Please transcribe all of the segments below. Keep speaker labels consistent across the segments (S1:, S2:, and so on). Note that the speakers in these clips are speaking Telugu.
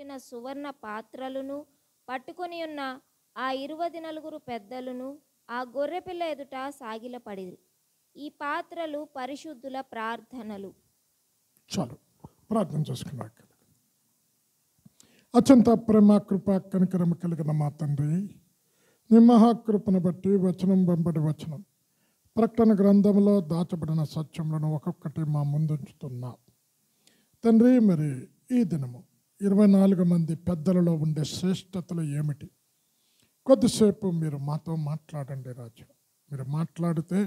S1: పెట్టిన సువర్ణ పాత్రలను పట్టుకొని ఉన్న ఆ 24 పెద్దలను ఆ గొర్రెపిల్ల ఎదుట సాగిలపడిరి. ఈ పాత్రలు పరిశుద్ధుల ప్రార్థనలు.
S2: చాలు, ప్రార్థన చేసుకున్నాక. అత్యంత ప్రేమ కృప కనికరమ కలిగిన మా తండ్రి, నీ మహాకృపను బట్టి వచనం వెంబడి వచనం ప్రకటన గ్రంథంలో దాచబడిన సత్యములను ఒక్కొక్కటి మా ముందుంచుతున్నా తండ్రి. మరి ఈ దినము 24 మంది పెద్దలలో ఉండే శ్రేష్టతలు ఏమిటి? కొద్దిసేపు మీరు మాతో మాట్లాడండి రాజు. మీరు మాట్లాడితే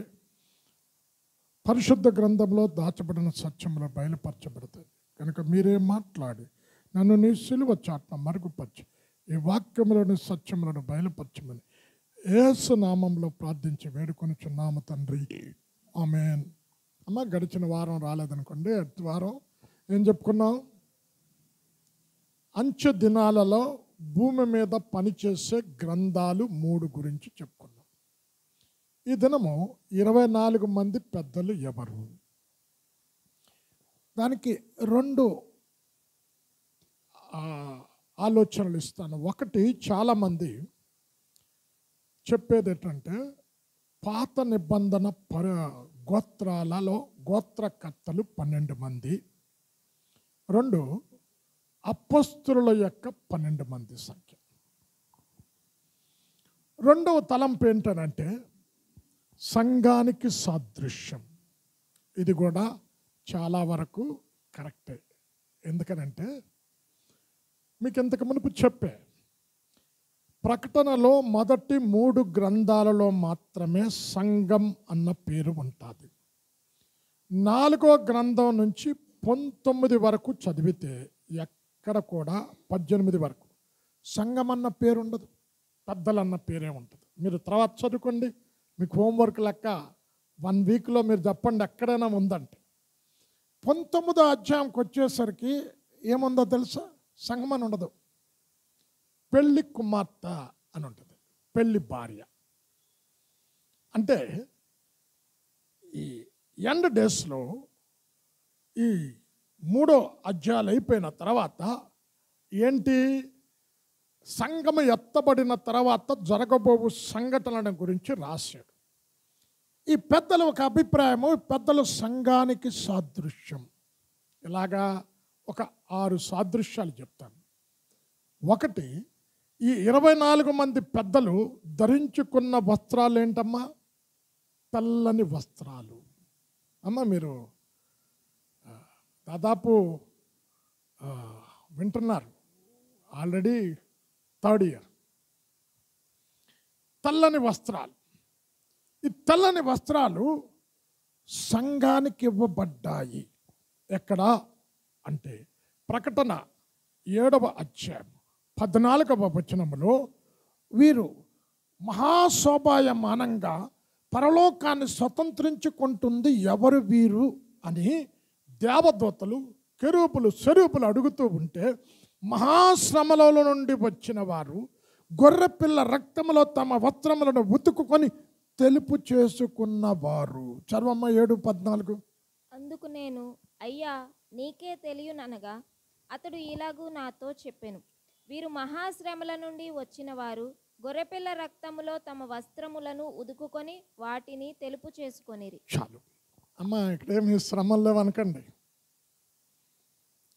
S2: పరిశుద్ధ గ్రంథంలో దాచబడిన సత్యములు బయలుపరచబడతాయి కనుక మీరే మాట్లాడి నన్ను నీ సిలువ చాటున మరుగుపరచి ఈ వాక్యములోని సత్యములను బయలుపరచమని యేసు నామంలో ప్రార్థించి వేడుకొనుచున్నాము తండ్రి, ఆమేన్. అమ్మ, గడిచిన వారం రాలేదనుకోండి, అటు వారం ఏం చెప్పుకున్నాం? అంచె దినాలలో భూమి మీద పనిచేసే గ్రంథాలు 3 గురించి చెప్పుకున్నాం. ఈ దినము 24 మంది పెద్దలు ఎవరు? దానికి 2 ఆలోచనలు ఇస్తాను. ఒకటి, చాలామంది చెప్పేది ఏంటంటే పాత నిబంధన గోత్రాలలో గోత్రకర్తలు 12 మంది. 2, అపొస్తలుల యొక్క 12 మంది సంఖ్య. రెండవ తలంపు ఏంటనంటే సంఘానికి సాదృశ్యం. ఇది కూడా చాలా వరకు కరెక్టే. ఎందుకనంటే మీకు ఇంతకు మునుపు చెప్పే ప్రకటనలో మొదటి 3 గ్రంథాలలో మాత్రమే సంఘం అన్న పేరు ఉంటుంది. 4వ గ్రంథం నుంచి 19 వరకు చదివితే ఎక్కడ కూడా 18 వరకు సంఘం అన్న పేరు ఉండదు, పెద్దలు అన్న పేరే ఉంటుంది. మీరు తర్వాత చదువుకోండి, మీకు హోంవర్క్ లెక్క 1 వీక్లో మీరు చెప్పండి ఎక్కడైనా ఉందంటే. 19వ అధ్యాయంకి వచ్చేసరికి ఏముందో తెలుసా? సంఘం అని ఉండదు, పెళ్ళి కుమార్తె అని ఉంటుంది, పెళ్ళి భార్య. అంటే ఈ ఎండ్ డేస్లో ఈ 3వ అధ్యాయాలు అయిపోయిన తర్వాత ఏంటి? సంఘము ఎత్తబడిన తర్వాత జరగబోవు సంఘటనల గురించి రాశాడు. ఈ పెద్దలు ఒక అభిప్రాయము, పెద్దలు సంఘానికి సాదృశ్యం. ఇలాగా ఒక 6 సాదృశ్యాలు చెప్తాను. ఒకటి, ఈ 24 మంది పెద్దలు ధరించుకున్న వస్త్రాలు ఏంటమ్మా? తెల్లని వస్త్రాలు. అమ్మ, మీరు దాదాపు వింటున్నారు, ఆల్రెడీ 3rd ఇయర్. తెల్లని వస్త్రాలు. ఈ తెల్లని వస్త్రాలు సంఘానికి ఇవ్వబడ్డాయి. ఎక్కడ అంటే ప్రకటన 7వ అధ్యాయం 14వ వచనములో వీరు మహాశోభాయమానంగా పరలోకాన్ని స్వతంత్రించుకుంటుంది ఎవరు వీరు అని దేవదూతలు, కెరూబులు, సెరూబులు అడుగుతూ ఉంటే, మహాశ్రమలలో నుండి వచ్చిన వారు గొర్రెపిల్ల రక్తములో తమ వస్త్రములను ఉతుకుకొని తెలుపు చేసుకున్నవారు. చర్వమ్మ 7:14.
S1: అందుకు నేను, అయ్యా నీకే తెలియననగా అతడు ఇలాగూ నాతో చెప్పెను, వీరు మహాశ్రమల నుండి వచ్చిన వారు గొర్రెపిల్ల రక్తములో తమ వస్త్రములను ఉదుకుకొని వాటిని తెలుపు చేసుకొనిరి.
S2: చాలు అమ్మ, ఇక్కడేమి శ్రమలు లేవనకండి.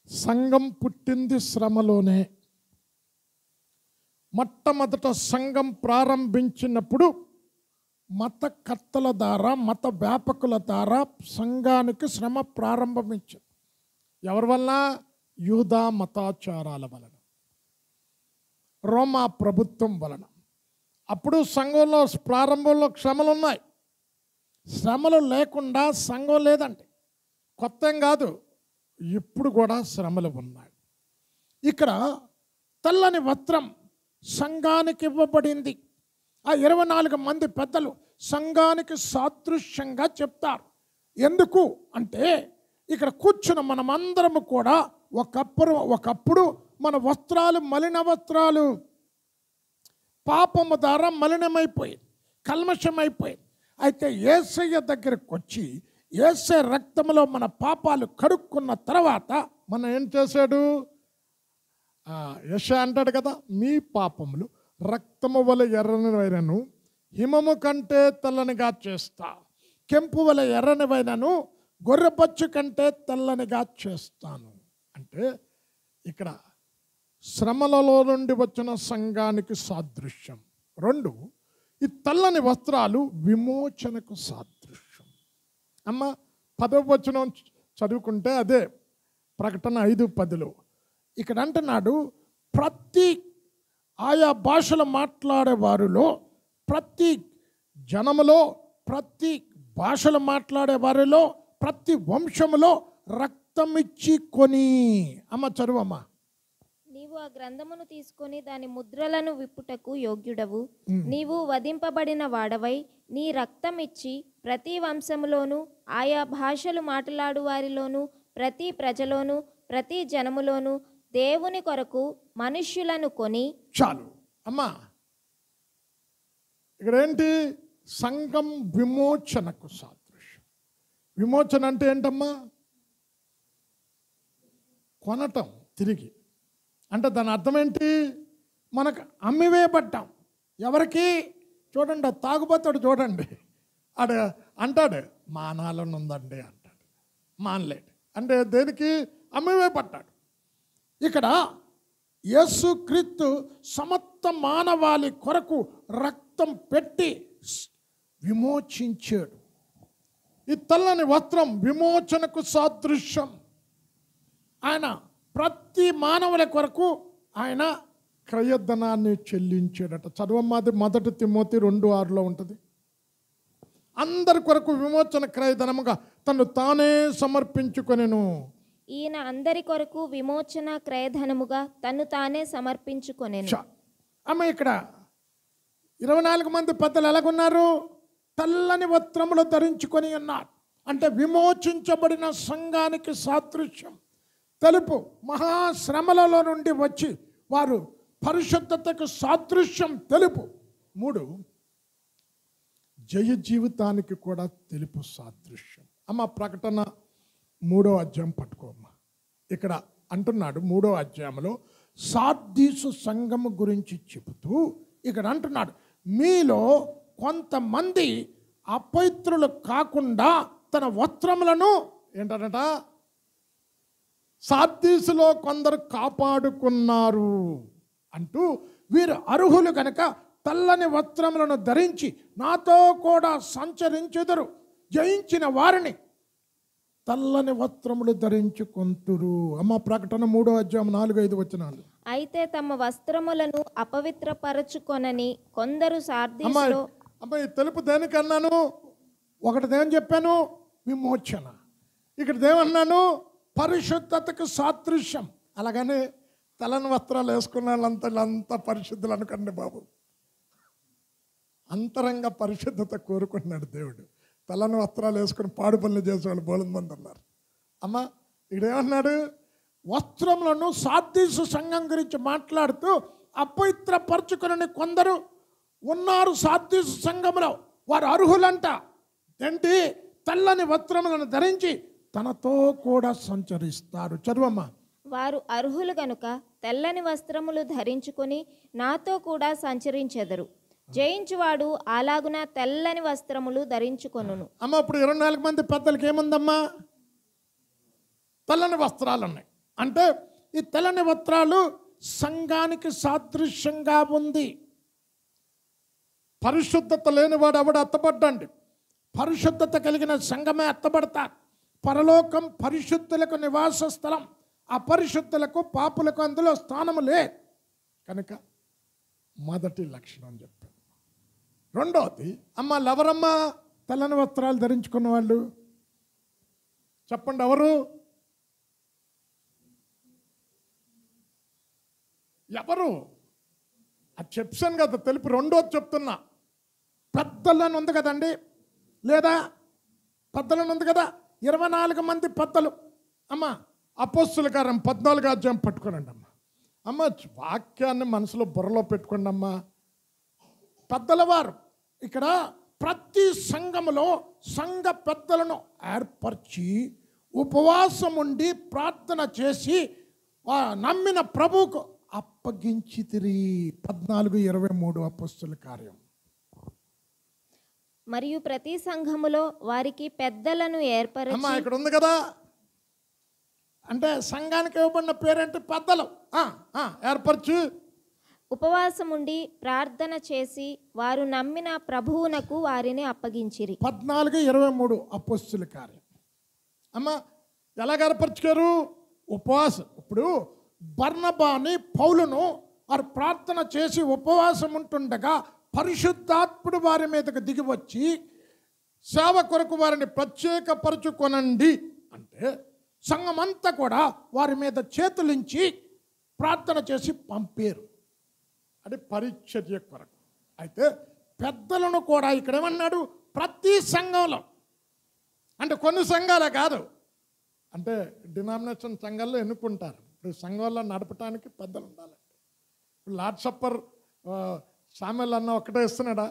S2: సంఘం పుట్టింది శ్రమలోనే. మొట్టమొదట సంఘం ప్రారంభించినప్పుడు మతకర్తల ద్వారా, మత వ్యాపకుల ద్వారా సంఘానికి శ్రమ ప్రారంభించింది. ఎవరి వల్ల? యూదా మతాచారాల వలన, రోమా ప్రభుత్వం వలన. అప్పుడు సంఘంలో ప్రారంభంలో శ్రమలు ఉన్నాయి. శ్రమలు లేకుండా సంఘం లేదండి. కొత్త ఏం కాదు, ఇప్పుడు కూడా శ్రమలు ఉన్నాయి. ఇక్కడ తెల్లని వస్త్రం సంఘానికి ఇవ్వబడింది. ఆ 24 మంది పెద్దలు సంఘానికి సాదృశ్యంగా చెప్తారు. ఎందుకు అంటే ఇక్కడ కూర్చున్న మనమందరము కూడా ఒకప్పుడు మన వస్త్రాలు మలిన వస్త్రాలు, పాపము ద్వారా మలినమైపోయి, కల్మషమైపోయి. అయితే యేసయ్య దగ్గరికి వచ్చి యేసయ్య రక్తంలో మన పాపాలు కడుక్కున్న తర్వాత మనం ఏం చేశాడు? యెషయా అంటాడు కదా, మీ పాపములు రక్తము వలె ఎర్రనివైనను హిమము కంటే తెల్లనిగా చేస్తా, కెంపు వలె ఎర్రనివైనను గొర్రెపచ్చు కంటే తెల్లనిగా చేస్తాను. అంటే ఇక్కడ శ్రమలలో నుండి వచ్చిన సంఘానికి సాదృశ్యం. 2, ఈ తెల్లని వస్త్రాలు విమోచనకు సాదృశ్యం. అమ్మ 10వ వచనం చదువుకుంటే అదే ప్రకటన 5:10. ఇక్కడ అంటున్నాడు, ప్రతి ఆయా భాషలు మాట్లాడే వారిలో, ప్రతి జనములో, ప్రతి భాషలు మాట్లాడే వారిలో, ప్రతి వంశములో రక్తమిచ్చి కొని. అమ్మ చదువమ్మా.
S1: నీవు ఆ గ్రంథమును తీసుకొని దాని ముద్రలను విప్పుటకు యోగ్యుడవు. నీవు వధింపబడిన వాడవై నీ రక్తం ఇచ్చి ప్రతి వంశములోను, ఆయా భాషలు మాట్లాడు వారిలోను, ప్రతి ప్రజలోను, ప్రతి జనములోను దేవుని కొరకు మనుష్యులను కొని.
S2: చాలు అమ్మా. ఇక్కడ ఏంటి? సంఘం విమోచనకు సాదృశ్యం. విమోచన అంటే ఏంటమ్మా? కొనటం తిరిగి. అంటే దాని అర్థం ఏంటి? మనకు అమ్మివేయబడ్డాం. ఎవరికి? చూడండి, తాగుబోతాడు చూడండి, ఆడు అంటాడు మానాలను ఉందండి అంటాడు, మానలేడు. అంటే దేనికి? అమ్మివేయబడ్డాడు. ఇక్కడ యేసుక్రీస్తు సమస్త మానవాళి కొరకు రక్తం పెట్టి విమోచించాడు. ఈ తెల్లని వస్త్రం విమోచనకు సాదృశ్యం. ఆయన ప్రతి మానవుల కొరకు ఆయన క్రయధనాన్ని చెల్లించాడట. చదవమ్మాది 1 తిమోతి 2:6 ఉంటుంది. అందరి కొరకు విమోచన క్రయధనముగా తను తానే సమర్పించుకొనెను.
S1: ఈయన అందరి కొరకు విమోచన క్రయధనముగా తను తానే సమర్పించుకొనెను.
S2: అమ్మ ఇక్కడ 24 మంది పెద్దలు ఎలాగున్నారు? తెల్లని వస్త్రములు ధరించుకొని ఉన్నారు. అంటే విమోచించబడిన సంఘానికి సాదృశ్యం. తెలుపు మహాశ్రమలలో నుండి వచ్చి వారు పరిశుద్ధతకు సాదృశ్యం తెలుపు. 3, జయ జీవితానికి కూడా తెలుపు సాదృశ్యం. అమ్మ ప్రకటన 3వ అధ్యాయం పట్టుకోమ్మ. ఇక్కడ అంటున్నాడు 3వ అధ్యాయంలో సార్దీసు సంఘము గురించి చెబుతూ ఇక్కడ అంటున్నాడు, మీలో కొంతమంది అపవిత్రులు కాకుండా తన వస్త్రములను ఏంటనట, సార్దీసులో కొందరు కాపాడుకున్నారు అంటూ, వీరు అర్హులు కనుక తెల్లని వస్త్రములను ధరించి నాతో కూడా సంచరించెదరు, జయించిన వారిని తెల్లని వస్త్రములు ధరించుకొంతురు. అమ్మ ప్రకటన 3వ అధ్యాయం 4-5 వచనాలు.
S1: అయితే తమ వస్త్రములను అపవిత్రపరచుకొనని కొందరు సార్దీసులో.
S2: అమ్మ ఈ తెలుపు దేనికి అన్నాను? ఒకటి దేని చెప్పాను? విమోచన. ఇక్కడ దేమన్నాను? పరిశుద్ధతకు సాదృశ్యం. అలాగని తెల్లని వస్త్రాలు వేసుకున్న వాళ్ళంతా పరిశుద్ధులు అనుకోండి బాబు. అంతరంగ పరిశుద్ధత కోరుకుంటున్నాడు దేవుడు. తెల్లని వస్త్రాలు వేసుకుని పాడు పనులు చేసేవాళ్ళు బోలెడు మంది ఉన్నారు. అమ్మ ఇక్కడ ఏమన్నాడు? వస్త్రములను సార్దీసు సంఘం గురించి మాట్లాడుతూ అపవిత్రపరచుకుని కొందరు ఉన్నారు సార్దీసు సంఘంలో. వారు అర్హులంట. ఏంటి? తెల్లని వస్త్రములను ధరించి తనతో కూడా సంచరిస్తారు. చదువమ్మా.
S1: వారు అర్హులు గనుక తెల్లని వస్త్రములు ధరించుకొని నాతో కూడా సంచరించెదరు, జయించువాడు అలాగున తెల్లని వస్త్రములు ధరించుకొనును.
S2: అమ్మ ఇప్పుడు 24 మంది పెద్దలకి ఏముందమ్మా? తెల్లని వస్త్రాలు ఉన్నాయి. అంటే ఈ తెల్లని వస్త్రాలు సంఘానికి సాదృశ్యంగా ఉంది. పరిశుద్ధత లేనివాడు ఎవడు ఎత్తబడ్డండి. పరిశుద్ధత కలిగిన సంఘమే ఎత్తబడతారు. పరలోకం పరిశుద్ధులకు నివాస స్థలం, అపరిశుద్ధులకు పాపులకు అందులో స్థానము లేదు కనుక మొదటి లక్షణం చెప్పాను. రెండవది, అమ్మ ఎవరమ్మా తెల్లని వస్త్రాలు ధరించుకున్న వాళ్ళు? చెప్పండి ఎవరు? ఎవరు? అది చెప్పాను కదా తెలుపు. రెండోది చెప్తున్నా, పెద్దలను ఉంది కదండి, లేదా పెద్దలను ఉంది కదా, 24 మంది పెద్దలు. అమ్మ అపోస్తుల కార్యం 14వ అధ్యాయం పట్టుకోనండి అమ్మ. అమ్మ వాక్యాన్ని మనసులో బుర్రలో పెట్టుకోండి అమ్మ. పెద్దల వారు ఇక్కడ ప్రతి సంఘములో సంఘ పెద్దలను ఏర్పరిచి ఉపవాసం ఉండి ప్రార్థన చేసి నమ్మిన ప్రభువుకు అప్పగించితిరి. 14:23 అపొస్తలుల కార్యం.
S1: మరియు ప్రతి సంఘములో వారికి పెద్దలను
S2: అమ్మా
S1: ఏర్పరచి
S2: ఇక్కడ ఉంది కదా, అంటే సంఘానికి ఇవ్వబడిన పేరేంటి? పెద్దలు. ఏర్పరచు
S1: ఉపవాసముండి ప్రార్థన చేసి వారు నమ్మిన ప్రభువునకు వారిని అప్పగించిరి.
S2: 14:23 అపొస్తలుల కార్యం. అమ్మ ఎలాగ ఏర్పరచుకారు? ఉపవాసం. ఇప్పుడు బర్నబాని పౌలును వారు ప్రార్థన చేసి ఉపవాసం ఉంటుండగా పరిశుద్ధాత్ముడు వారి మీదకు దిగి వచ్చి సేవ కొరకు వారిని ప్రత్యేకపరచుకొనండి అంటే సంఘమంతా కూడా వారి మీద చేతులించి ప్రార్థన చేసి పంపారు. అది పరిచర్య కొరకు. అయితే పెద్దలను కూడా ఇక్కడ ఏమన్నాడు? ప్రతి సంఘంలో, అంటే కొన్ని సంఘాలే కాదు, అంటే డినామినేషన్ సంఘాల్లో ఎన్నుకుంటారు. ఇప్పుడు సంఘంలో నడపడానికి పెద్దలు ఉండాలి. ఇప్పుడు లార్డ్ సప్పర్ సామెల్ అన్న ఒక్కటే ఇస్తున్నాడా?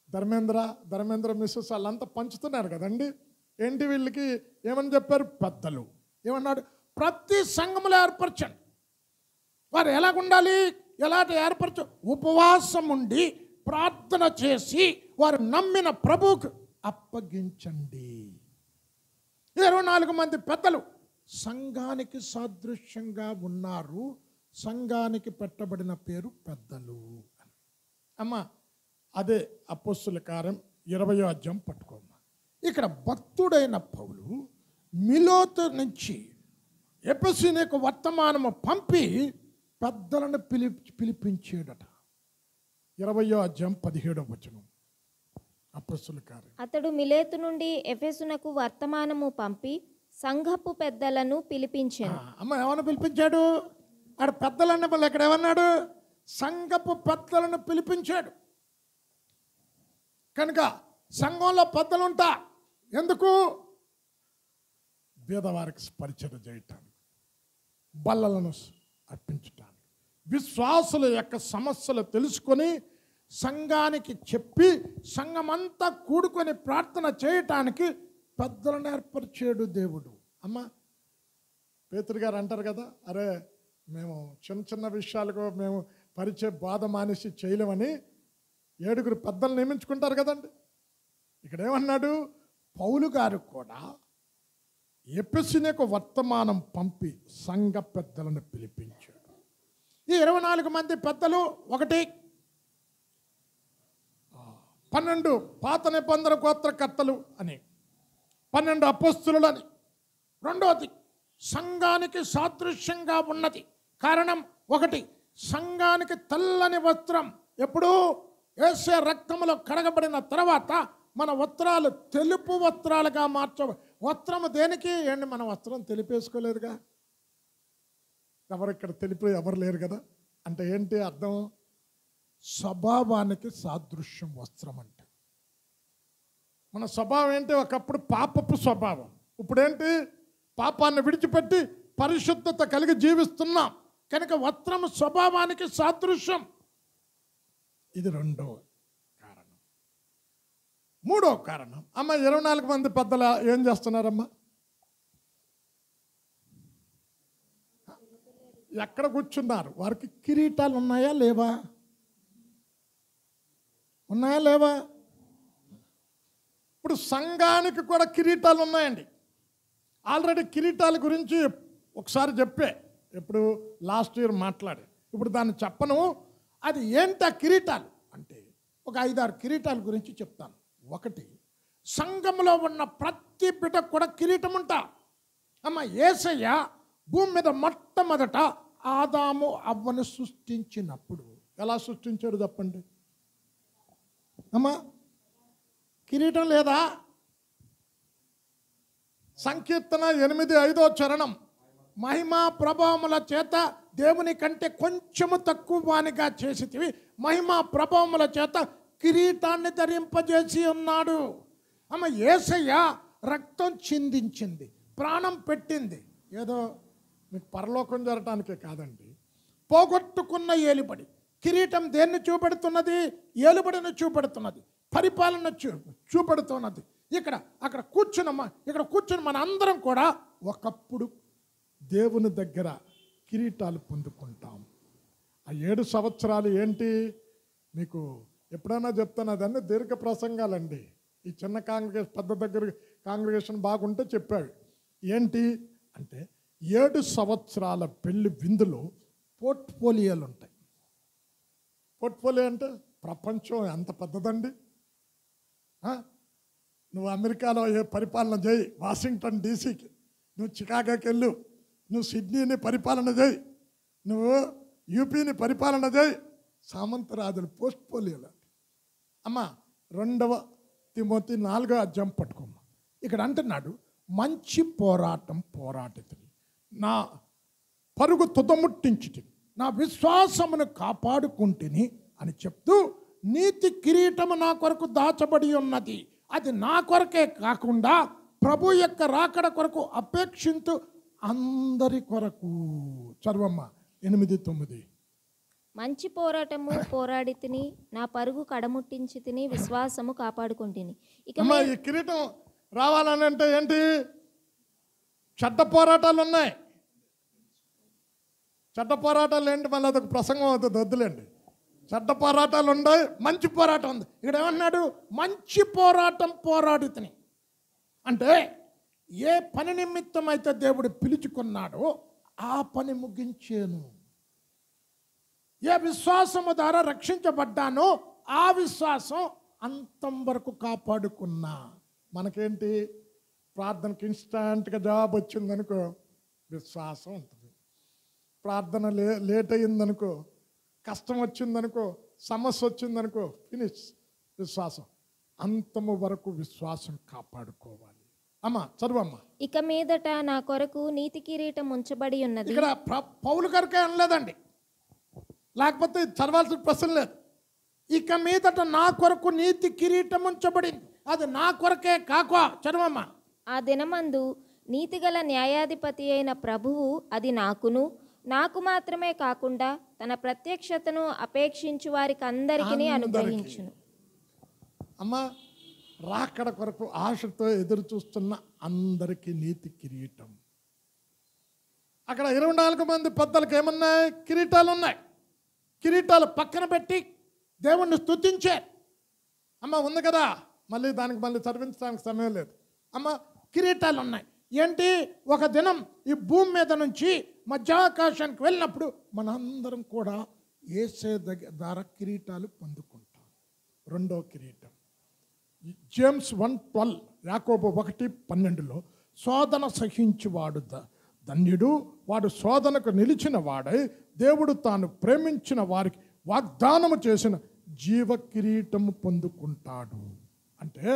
S2: ధర్మేంద్ర మిస్సెస్ వాళ్ళంతా పంచుతున్నారు కదండి. ఏంటి వీళ్ళకి ఏమని చెప్పారు? పెద్దలు. ఏమన్నాడు? ప్రతి సంఘములో ఏర్పరచండి. వారు ఎలాగుండాలి? ఎలాంటి ఏర్పరచు? ఉపవాసం ఉండి ప్రార్థన చేసి వారు నమ్మిన ప్రభువుకు అప్పగించండి. 24 మంది పెద్దలు సంఘానికి సాదృశ్యంగా ఉన్నారు. సంఘానికి పెట్టబడిన పేరు పెద్దలు. అమ్మ అదే అపొస్తలుల కార్యం 20వ అధ్యాయం పట్టుకోమ్మా. ఇక్కడ భక్తుడైన పౌలు మిలోతు నుంచి ఎఫెసీయునకు వర్తమానము పంపి పెద్దలను పిలిపించాడట. 20వ అధ్యాయం 17వ వచనం అపొస్తలుల కార్యం.
S1: అతడు మిలేతు నుండి ఎఫెసునకు వర్తమానము పంపి సంఘపు పెద్దలను పిలిపించాను.
S2: అమ్మ ఏమన్నా పిలిపించాడు? ఆడ పెద్దలన్న వాళ్ళు ఇక్కడ ఏమన్నాడు? సంఘపు పెద్దలను పిలిపించాడు. కనుక సంఘంలో పెద్దలు ఉంటా ఎందుకు? పేదవారికి పరిచయం చేయటానికి, బల్లలను అర్పించటానికి, విశ్వాసుల యొక్క సమస్యలు తెలుసుకొని సంఘానికి చెప్పి సంఘమంతా కూడుకొని ప్రార్థన చేయటానికి పెద్దలను ఏర్పరిచాడు దేవుడు. అమ్మ పేతురు గారు అంటారు కదా, అరే మేము చిన్న చిన్న విషయాలకు మేము పరిచయ బాధ మానేసి చేయలేమని 7 పెద్దలు నియమించుకుంటారు కదండి. ఇక్కడ ఏమన్నాడు? పౌలు గారు కూడా ఎఫెసీయునకు వర్తమానం పంపి సంఘ పెద్దలను పిలిపించాడు. ఈ 24 మంది పెద్దలు, 12 పాత నిబంధన గోత్రకర్తలు అని, 12 అపొస్తలులు అని. రెండవది సంఘానికి సాదృశ్యంగా ఉన్నది. కారణం 1, సంఘానికి తెల్లని వస్త్రం. ఎప్పుడు యేసు రక్తములో కడగబడిన తర్వాత మన వస్త్రాలు తెలుపు వస్త్రాలుగా వస్త్రము దేనికి? ఏంటి మన వస్త్రం తెలిపేసుకోలేదుగా. ఎవరిక్కడ తెలిపి ఎవరు లేరు కదా. అంటే ఏంటి అర్థం? స్వభావానికి సాదృశ్యం వస్త్రం అంటే. మన స్వభావం ఏంటి? ఒకప్పుడు పాపపు స్వభావం. ఇప్పుడేంటి? పాపాన్ని విడిచిపెట్టి పరిశుద్ధత కలిగి జీవిస్తున్నాం కనుక వస్త్రము స్వభావానికి సాదృశ్యం. ఇది రెండవ కారణం. మూడవ కారణం, అమ్మ 24 మంది పెద్దలు ఏం చేస్తున్నారమ్మా? ఎక్కడ కూర్చున్నారు? వారికి కిరీటాలు ఉన్నాయా లేవా? ఉన్నాయా లేవా? ఇప్పుడు సంఘానికి కూడా కిరీటాలు ఉన్నాయండి. ఆల్రెడీ కిరీటాల గురించి ఒకసారి చెప్పే, ఇప్పుడు లాస్ట్ ఇయర్ మాట్లాడే, ఇప్పుడు దాన్ని చెప్పను. అది ఏంటి ఆ కిరీటాలు అంటే ఒక 5-6 కిరీటాల గురించి చెప్తాను. 1, సంఘంలో ఉన్న ప్రతి బిడ్డకు కూడా కిరీటం ఉంటా. అమ్మ యేసయ్య భూమి మీద మొట్టమొదట ఆదాము అవ్వను సృష్టించినప్పుడు ఎలా సృష్టించాడు చెప్పండి అమ్మ? కిరీటం లేదా? సంకీర్తన 8:5 చరణం, మహిమా ప్రభావముల చేత దేవుని కంటే కొంచెము తక్కువ వానిగా చేసితివి, మహిమా ప్రభావముల చేత కిరీటాన్ని ధరింపజేసి ఉన్నాడు. అమ్మ యేసయ్య రక్తం చిందించింది, ప్రాణం పెట్టింది. ఏదో మీకు పరలోకం జరగటానికే కాదండి. పోగొట్టుకున్న ఏలుబడి కిరీటం దేన్ని చూపెడుతున్నది? ఏలుబడిని చూపెడుతున్నది, పరిపాలన చూపెడుతున్నది. అక్కడ కూర్చుని మన అందరం కూడా ఒకప్పుడు దేవుని దగ్గర కిరీటాలు పొందుకుంటాం. ఆ 7 సంవత్సరాలు ఏంటి మీకు ఎప్పుడైనా చెప్తాను, అదన్నీ దీర్ఘ ప్రసంగాలండి. ఈ చిన్న కాంగ్రిగేషన్ పెద్ద దగ్గర కాంగ్రిగేషన్ బాగుంటే చెప్పాడు. ఏంటి అంటే 7 సంవత్సరాల పెళ్లి విందులో పోర్ట్ఫోలియోలు ఉంటాయి. పోర్ట్ఫోలియో అంటే ప్రపంచం ఎంత పెద్దదండి. నువ్వు అమెరికాలో పరిపాలన చేయి, వాషింగ్టన్ డీసీకి, నువ్వు చికాగోకి వెళ్ళు, నువ్వు సిడ్నీని పరిపాలన చేయి, నువ్వు యూపీని పరిపాలన చేయి. సామంతరాజులు పోర్ట్ఫోలియోలు. అమ్మ 2 తిమోతి 4వ అధ్యాయం పట్టుకోమ్మ. ఇక్కడ అంటున్నాడు, మంచి పోరాటం పోరాటితిని, నా పరుగు తుదముట్టించితిని, నా విశ్వాసమును కాపాడుకుంటుని అని చెప్తూ, నీతి కిరీటము నా కొరకు దాచబడి ఉన్నది, అది నా కొరకే కాకుండా ప్రభు యొక్క రాకడ కొరకు అపేక్షించు అందరి కొరకు. చదవమ్మ 8-9.
S1: మంచి పోరాటము పోరాడి తిని, నా పరుగు కడముట్టించి తిని, విశ్వాసము కాపాడుకుంటుని. ఇక
S2: ఈ కిరీటం రావాలని అంటే ఏంటి? చెడ్డ పోరాటాలు ఉన్నాయి. చెడ్డ పోరాటాలు ఏంటి? మళ్ళీ అదొక ప్రసంగం అవుతుంది, వద్దులేండి. చెడ్డ పోరాటాలు ఉన్నాయి, మంచి పోరాటం ఉంది. ఇక్కడ ఏమన్నాడు? మంచి పోరాటం పోరాడితిని అంటే ఏ పని నిమిత్తం అయితే దేవుడు పిలుచుకున్నాడో ఆ పని ముగించాను. ఏ విశ్వాసము ద్వారా రక్షించబడ్డానో ఆ విశ్వాసం అంతం వరకు కాపాడుకున్నా. మనకేంటి? ప్రార్థనకి ఇన్స్టాంట్గా జవాబు వచ్చిందనుకో విశ్వాసం ఉంటుంది. ప్రార్థన లేట్ అయ్యిందనుకో, కష్టం వచ్చిందనుకో, సమస్య వచ్చిందనుకో, ఫినిష్ విశ్వాసం. అంతము వరకు విశ్వాసం కాపాడుకోవాలి. అమ్మ చదువమ్మ.
S1: ఇక మీదట నా కొరకు నీతి కిరీటం ఉంచబడి ఉన్నది.
S2: ఇక్కడ పౌలు గారికే అనలేదండి, లేకపోతే చదవాల్సిన ప్రశ్న లేదు. ఇక మీదట నా కొరకు నీతి కిరీటం ఉంచబడింది, అది నా కొరకే కాక. చదవమ్మ.
S1: ఆ దినమందు నీతిగల న్యాయాధిపతి అయిన ప్రభువు అది నాకు మాత్రమే కాకుండా తన ప్రత్యక్షతను అపేక్షించు వారికి అందరికీ అనుగ్రహించును.
S2: అమ్మ రాకడ కొరకు ఆశతో ఎదురు చూస్తున్న అందరికీ నీతి కిరీటం. అక్కడ 24 మంది పెద్దలకు ఏమన్నాయి? కిరీటాలు ఉన్నాయి. కిరీటాలు పక్కన పెట్టి దేవుణ్ణి స్తుతించారు. అమ్మ ఉంది కదా, మళ్ళీ మళ్ళీ చదివించడానికి సమయం లేదు. అమ్మ కిరీటాలు ఉన్నాయి. ఏంటి? ఒక దినం ఈ భూమి మీద నుంచి మధ్యాకాశానికి వెళ్ళినప్పుడు మనందరం కూడా యేసే ద్వారా కిరీటాలు పొందుకుంటాం. 2వ కిరీటం జేమ్స్ 1:12, యాకోబు 1:12లో శోధన సహించువాడు ధన్యుడు, వాడు శోధనకు నిలిచిన వాడై దేవుడు తాను ప్రేమించిన వారికి వాగ్దానము చేసిన జీవ కిరీటము పొందుకుంటాడు. అంటే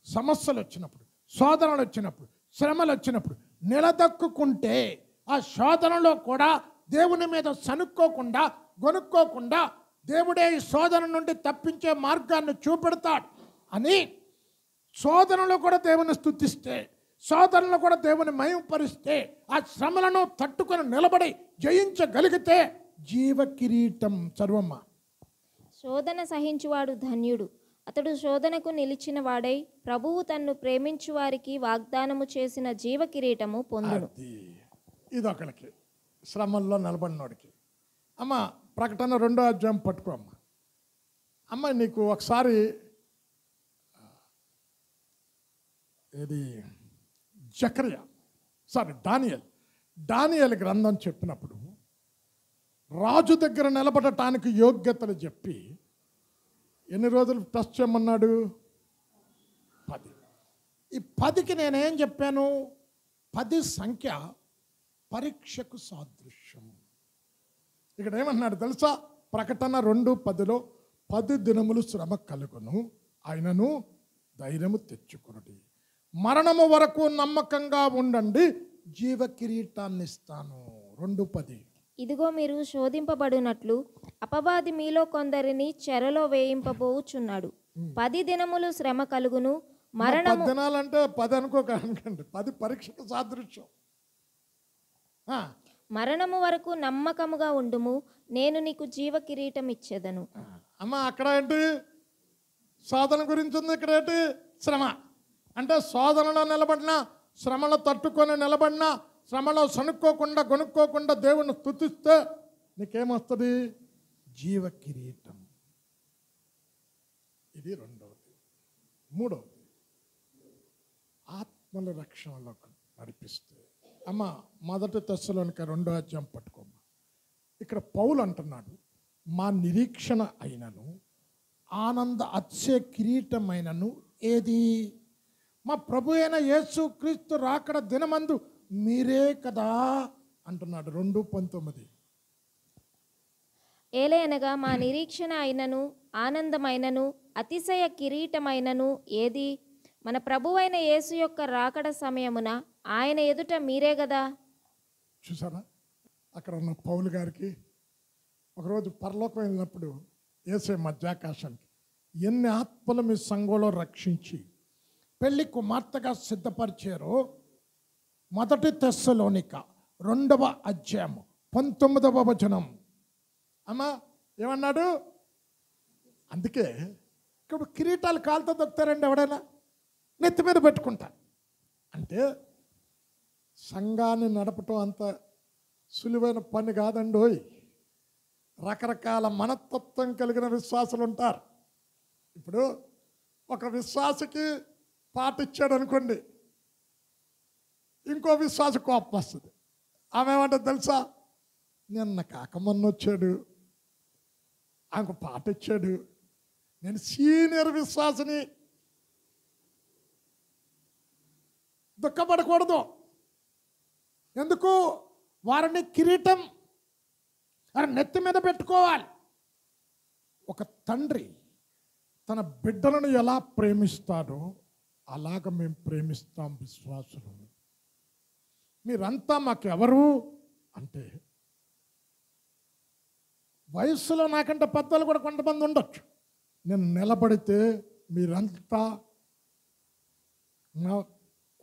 S2: సమస్యలు వచ్చినప్పుడు, శోధనలు వచ్చినప్పుడు, శ్రమలు వచ్చినప్పుడు నిలదొక్కుంటే ఆ శోధనలో కూడా దేవుని మీద సనుక్కోకుండా గొనుక్కోకుండా దేవుడే ఈ శోధన నుండి తప్పించే మార్గాన్ని చూపెడతాడు అని శోధనలో కూడా దేవుని స్తుతిస్తే, శోధనలో కూడా దేవుని మహిమపరిస్తే, ఆ శ్రమలను తట్టుకొని నిలబడి జయించగలిగితే జీవ కిరీటం. చర్వమ్మ.
S1: శోధన సహించువాడు ధన్యుడు, అతడు శోధనకు నిలిచిన వాడై ప్రభువు తన్ను ప్రేమించు వారికి వాగ్దానము చేసిన జీవ కిరీటము పొందును.
S2: ఇదొకరికి శ్రమల్లో నిలబడినోడికి. అమ్మ ప్రకటన 2వ అధ్యాయం పట్టుకో అమ్మ. అమ్మ నీకు ఒకసారి ఇది దానియేలు గ్రంథం చెప్పినప్పుడు రాజు దగ్గర నిలబడటానికి యోగ్యతలు చెప్పి ఎన్ని రోజులు టెస్ట్ చేయమన్నాడు? 10. ఈ 10కి నేనేం చెప్పాను? 10 సంఖ్య పరీక్షకు సాదృశ్యం. ఇక్కడ ఏమన్నాడు తెలుసా? ప్రకటన 2:10లో 10 దినములు శ్రమ కలుగును, ఆయనను ధైర్యము తెచ్చుకునుడి, మరణము వరకు నమ్మకంగా ఉండండి, జీవ కిరీటాన్ని ఇస్తాను. 2:10.
S1: ఇదిగో మీరు శోధింపబడినట్లు అపవాది మీలో కొందరిని చెరలో వేయింపబోచున్నాడు. 10 దినములు శ్రమ కలుగును, మరణము.
S2: 10 దినాలంటే 10 అనుకోకండి, 10 పరీక్షకు సాదృశ్యం.
S1: మరణము వరకు నమ్మకముగా ఉండుము, నేను నీకు జీవ కిరీటం ఇచ్చేదను.
S2: అమ్మ అక్కడ ఏంటి? శోధన గురించి ఉంది. ఇక్కడ ఏంటి? శ్రమ. అంటే శోధనలో నిలబడినా, శ్రమలో తట్టుకొని నిలబడినా, శ్రమలో సనుక్కోకుండా గొనుక్కోకుండా దేవుణ్ణి స్తుతిస్తే నీకేమొస్తుంది? జీవ కిరీటం. ఇది రెండవది. మూడవది, ఆత్మల రక్షణలోకి నడిపిస్తే. అమ్మ, 1 తెస్సలోనిక 2వ అధ్యాయం పట్టుకోమ్మ. ఇక్కడ పౌలు అంటున్నాడు, మా నిరీక్షణ అయినను ఆనంద అత్యయ కిరీటమైనను ఏది? మా ప్రభు అయిన యేసు క్రీస్తు రాకడ దినమందు మీరే కదా అంటున్నాడు. 2:19.
S1: ఏలయనగా మా నిరీక్షణ అయినను ఆనందమైనను అతిశయ కిరీటమైనను ఏది? మన ప్రభువైన యేసు యొక్క రాకడ సమయమున ఆయన ఎదుట మీరే గదా.
S2: చూసారా, అక్కడ ఉన్న పౌలు గారికి ఒకరోజు పరలోకం వెళ్ళినప్పుడు యేసే మధ్యాకాశానికి ఎన్ని ఆత్మలు మీ సంఘంలో రక్షించి పెళ్లి కుమార్తెగా సిద్ధపరిచారో 1 తెస్సలోనిక 2వ అధ్యాయం 19వ వచనం. అమ్మా ఏమన్నాడు? అందుకే ఇప్పుడు కిరీటాలు కాలుతో దొక్కుతారండి ఎవడైనా, నెత్తి మీద పెట్టుకుంటారు. అంటే సంఘాన్ని నడపటం అంత సులువైన పని కాదండోయ్. రకరకాల మనస్తత్వం కలిగిన విశ్వాసులు ఉంటారు. ఇప్పుడు ఒక విశ్వాసకి పాట ఇచ్చాడు అనుకోండి, ఇంకో విశ్వాస కోపం వస్తుంది. ఆమె ఏమంటే తెలుసా, నిన్న కాక మొన్న వచ్చాడు, ఆమెకు పాట ఇచ్చాడు, నేను సీనియర్ విశ్వాసని. దుఃఖపడకూడదు. ఎందుకు? వారిని కిరీటం నెత్తి మీద పెట్టుకోవాలి. ఒక తండ్రి తన బిడ్డలను ఎలా ప్రేమిస్తాడో అలాగ మేము ప్రేమిస్తాం విశ్వాసులు. మీరంతా మాకెవరు అంటే, వయస్సులో నాకంటే పెద్దలు కూడా కొంతమంది ఉండొచ్చు. నేను నిలబడితే మీరంతా నా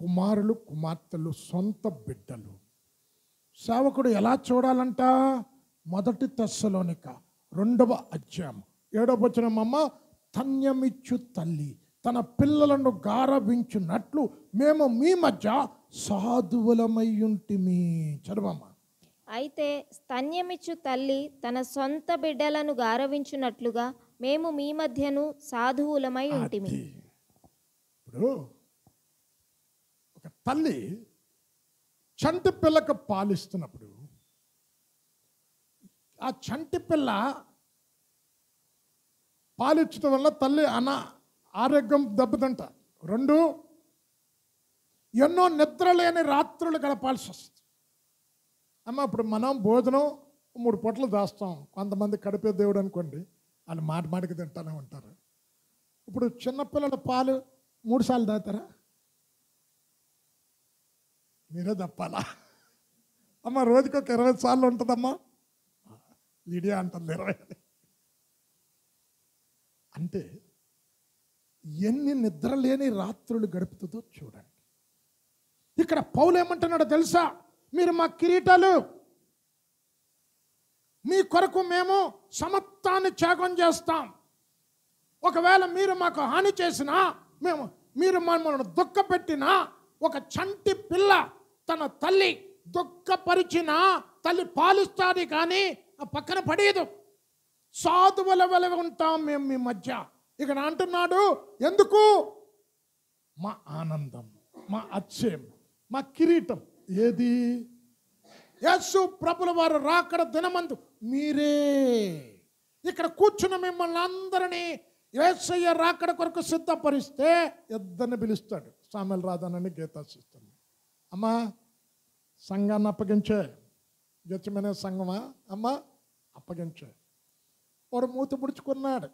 S2: కుమారులు కుమార్తెలు, సొంత బిడ్డలు. సేవకుడు ఎలా చూడాలంట? 1 తెస్సలోనిక 2వ అధ్యాయం 7వ వచనం. అమ్మ, ధన్యమిచ్చు తల్లి తన పిల్లలను గారవించున్నట్లు మేము మీ మధ్య సాధువులమై ఉంటిమి. చదవమ్మా.
S1: అయితే స్తన్యమిచ్చు తల్లి తన సొంత బిడ్డలను గారవించున్నట్లుగా మేము మీ మధ్యను సాధువులమై ఉంటిమి.
S2: ఇప్పుడు ఒక తల్లి చంటి పిల్లకు పాలిస్తున్నప్పుడు ఆ చంటి పిల్ల పాలిచ్చడం వల్ల తల్లి ఆరోగ్యం దెబ్బతింట. 2, ఎన్నో నిద్ర లేని రాత్రులు గడపాల్సి వస్తుంది. అమ్మ, ఇప్పుడు మనం భోజనం 3 పూటలు చేస్తాం. కొంతమంది కడిపే దేవుడు అనుకోండి, వాళ్ళు మాటికి తింటానే ఉంటారు. ఇప్పుడు చిన్నపిల్లల పాలు 3 సార్లు తాగుతారా? మీరే తప్పాలా? అమ్మ, రోజుకి ఒక 20 సార్లు ఉంటుందమ్మా. లీడియా అంటుంది 20. అంటే ఎన్ని నిద్రలేని రాత్రులు గడుపుతుందో చూడండి. ఇక్కడ పౌలు ఏమంటున్నాడో తెలుసా? మీరు మా కిరీటాలు, మీ కొరకు మేము సమత్తాన్ని త్యాగం చేస్తాం. ఒకవేళ మీరు మాకు హాని చేసినా, మీరు మమ్మల్ని దుఃఖపెట్టినా, ఒక చంటి పిల్ల తన తల్లి దుఃఖపరిచినా తల్లి పాలిస్తుంది కానీ ఆ పక్కన పడేదు. సాధువుల వలె ఉంటాం మేము మీ మధ్య. ఇక్కడ అంటున్నాడు, ఎందుకు? మా ఆనందం, మా అత్యయం, మా కిరీటం ఏది? యేసు ప్రభుల వారు రాకడ దినమందు మీరే ఇక్కడ కూర్చున్న మిమ్మల్ని అందరినీ యేసయ్య రాకడ కొరకు సిద్ధపరిస్తే ఇద్దరిని పిలుస్తాడు. సామెల రాధానని గీతాశిస్తాను. అమ్మా, సంఘాన్ని అప్పగించే, గెచ్చమనే సంఘమా అమ్మ అప్పగించే. వాడు మూతి ముడుచుకున్నాడు,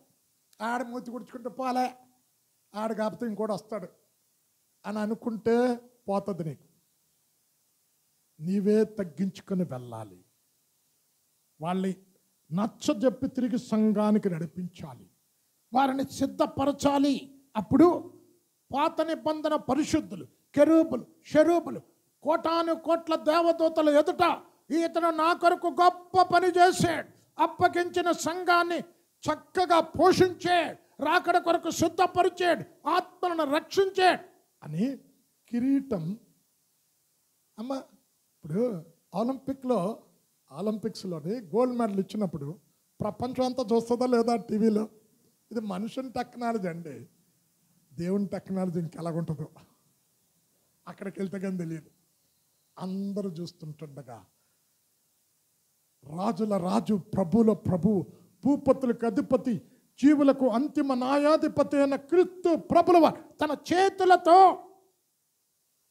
S2: ఆడ మూతి ముడుచుకుంటే పోలే, ఆడు కాకపోతే ఇంకోటి వస్తాడు అని అనుకుంటే పోతుంది నీకు. నీవే తగ్గించుకొని వెళ్ళాలి. వాళ్ళని నచ్చజెప్పి తిరిగి సంఘానికి నడిపించాలి, వారిని సిద్ధపరచాలి. అప్పుడు పాత నిబంధన పరిశుద్ధులు, కెరూబులు, షెరూబులు, కోటాను కోట్ల దేవదూతల ఎదుట ఇతను నా కొరకు గొప్ప పని చేశాడు, అప్పగించిన సంఘాన్ని చక్కగా పోషించే, రాకడ కొరకు సిద్ధపరిచాడు, ఆత్మలను రక్షించాడు అని కిరీటం. అమ్మ, ఇప్పుడు ఒలింపిక్స్లోని గోల్డ్ మెడల్ ఇచ్చినప్పుడు ప్రపంచం అంతా చూస్తుందా లేదా టీవీలో? ఇది మనుషుని టెక్నాలజీ అండి. దేవుని టెక్నాలజీ ఇంకెలాగుంటుందో అక్కడికి వెళ్తే కానీ తెలియదు. అందరూ చూస్తుంటుండగా రాజుల రాజు, ప్రభుల ప్రభు, భూపతులకు అధిపతి, జీవులకు అంతిమ న్యాయాధిపతి అయిన క్రీస్తు ప్రభుల తన చేతులతో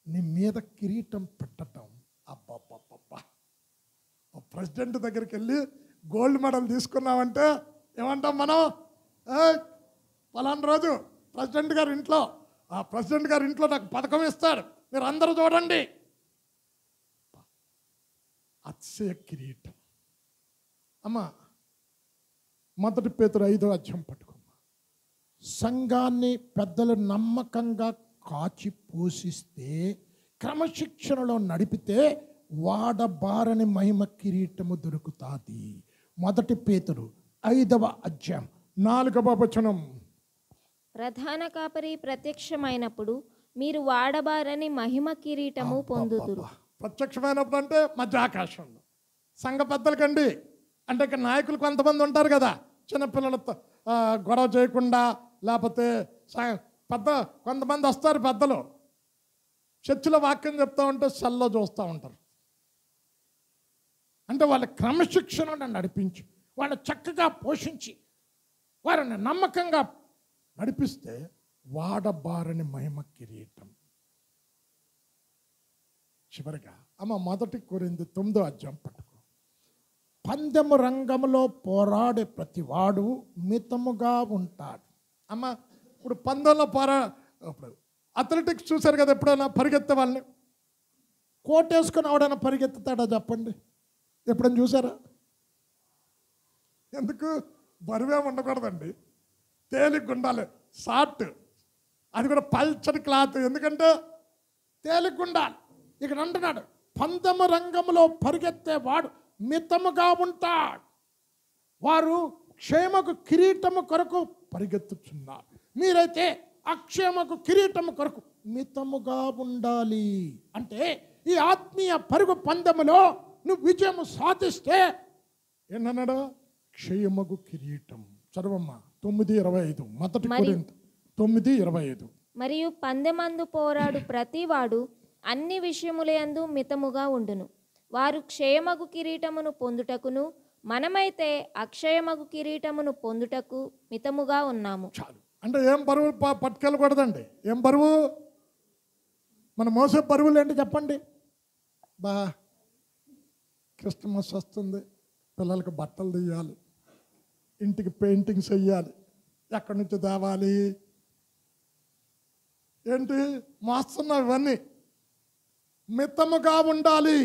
S2: నీ మీద కిరీటం పెట్టడం. అబ్బబ్బబ్బబ్బా! ప్రెసిడెంట్ దగ్గరికి వెళ్ళి గోల్డ్ మెడల్ తీసుకున్నామంటే ఏమంటాం మనం? పలానా రోజు ప్రెసిడెంట్ గారి ఇంట్లో నాకు పథకం ఇస్తాడు, మీరు అందరూ చూడండి. అతిశయ కిరీటం. అమ్మా, 1 పేతురు 5వ అధ్యాయం పట్టుకోమ్మా. సంఘాన్ని పెద్దలు నమ్మకంగా కాచి పోషిస్తే, క్రమశిక్షణలో నడిపితే వాడబారని మహిమ కిరీటము దొరుకుతుంది. 1 పేతురు 5వ అధ్యాయం 4వ వచనం.
S1: ప్రధాన కాపరి ప్రత్యక్షమైనప్పుడు మీరు వాడబారని మహిమ కిరీటము పొందుదురు.
S2: ప్రత్యక్షమైనప్పుడు అంటే మధ్య ఆకాశంలో సంఘ పెద్దలకండి. అంటే ఇక్కడ నాయకులు కొంతమంది ఉంటారు కదా, చిన్నపిల్లలతో గొడవ చేయకుండా, లేకపోతే కొంతమంది వస్తారు పెద్దలు, చర్చిలో వాక్యం చెప్తా ఉంటే సెల్లో చూస్తూ ఉంటారు. అంటే వాళ్ళ క్రమశిక్షణను నడిపించి, వాళ్ళని చక్కగా పోషించి, వారిని నమ్మకంగా నడిపిస్తే వాడబారని మహిమ కిరీటం. చివరిగా 1 కొరింథీ 9వ అధ్యాయం పట్టుకో. పందెము రంగంలో పోరాడే ప్రతివాడు మితముగా ఉంటాడు. ఇప్పుడు పందెంలో ఇప్పుడు అథ్లెటిక్స్ చూశారు కదా, ఎప్పుడైనా పరిగెత్తే వాళ్ళని కోటేసుకుని ఎవడైనా పరిగెత్తుతాడా చెప్పండి? ఎప్పుడైనా చూసారా? ఎందుకు? బరువే ఉండకూడదండి, తేలిగ్గా ఉండాలి. షార్ట్, అది కూడా పల్చటి క్లాత్, ఎందుకంటే తేలిగ్గా ఉండాలి. ఇక్కడ అంటున్నాడు, పందెము రంగంలో పరిగెత్తేవాడు మితముగా ఉంటాడు. వారు క్షేమకు కిరీటము కొరకు పరిగెత్తుచున్నారు, మీరైతే అక్షేమకు కిరీటము కొరకు మితముగా ఉండాలి. అంటే ఈ ఆత్మీయ పరుగు పందెములో నువ్వు విజయము సాధిస్తే ఏంటన్నాడు? క్షేమకు కిరీటం. చదవమ్మా 9:25. 1 కొరింథీ 9:25.
S1: మరియు పందెమందు పోరాడు ప్రతివాడు అన్ని విషయములందు మితముగా ఉండును. వారు క్షయమగు కిరీటమును పొందుటకును, మనమైతే అక్షయమగు కిరీటమును పొందుటకు మితముగా ఉన్నాము.
S2: చాలు. అంటే ఏం బరువు పట్టుకెళ్ళకూడదండి. ఏం బరువు? మన మోసే బరువులు ఏంటి చెప్పండి? క్రిస్మస్ వస్తుంది, పిల్లలకు బట్టలు తీయాలి, ఇంటికి పెయింటింగ్స్ వేయాలి, ఎక్కడి నుంచి తేవాలి? ఏంటి మోస్తున్నావు? ఇవన్నీ మితముగా ఉండాలి.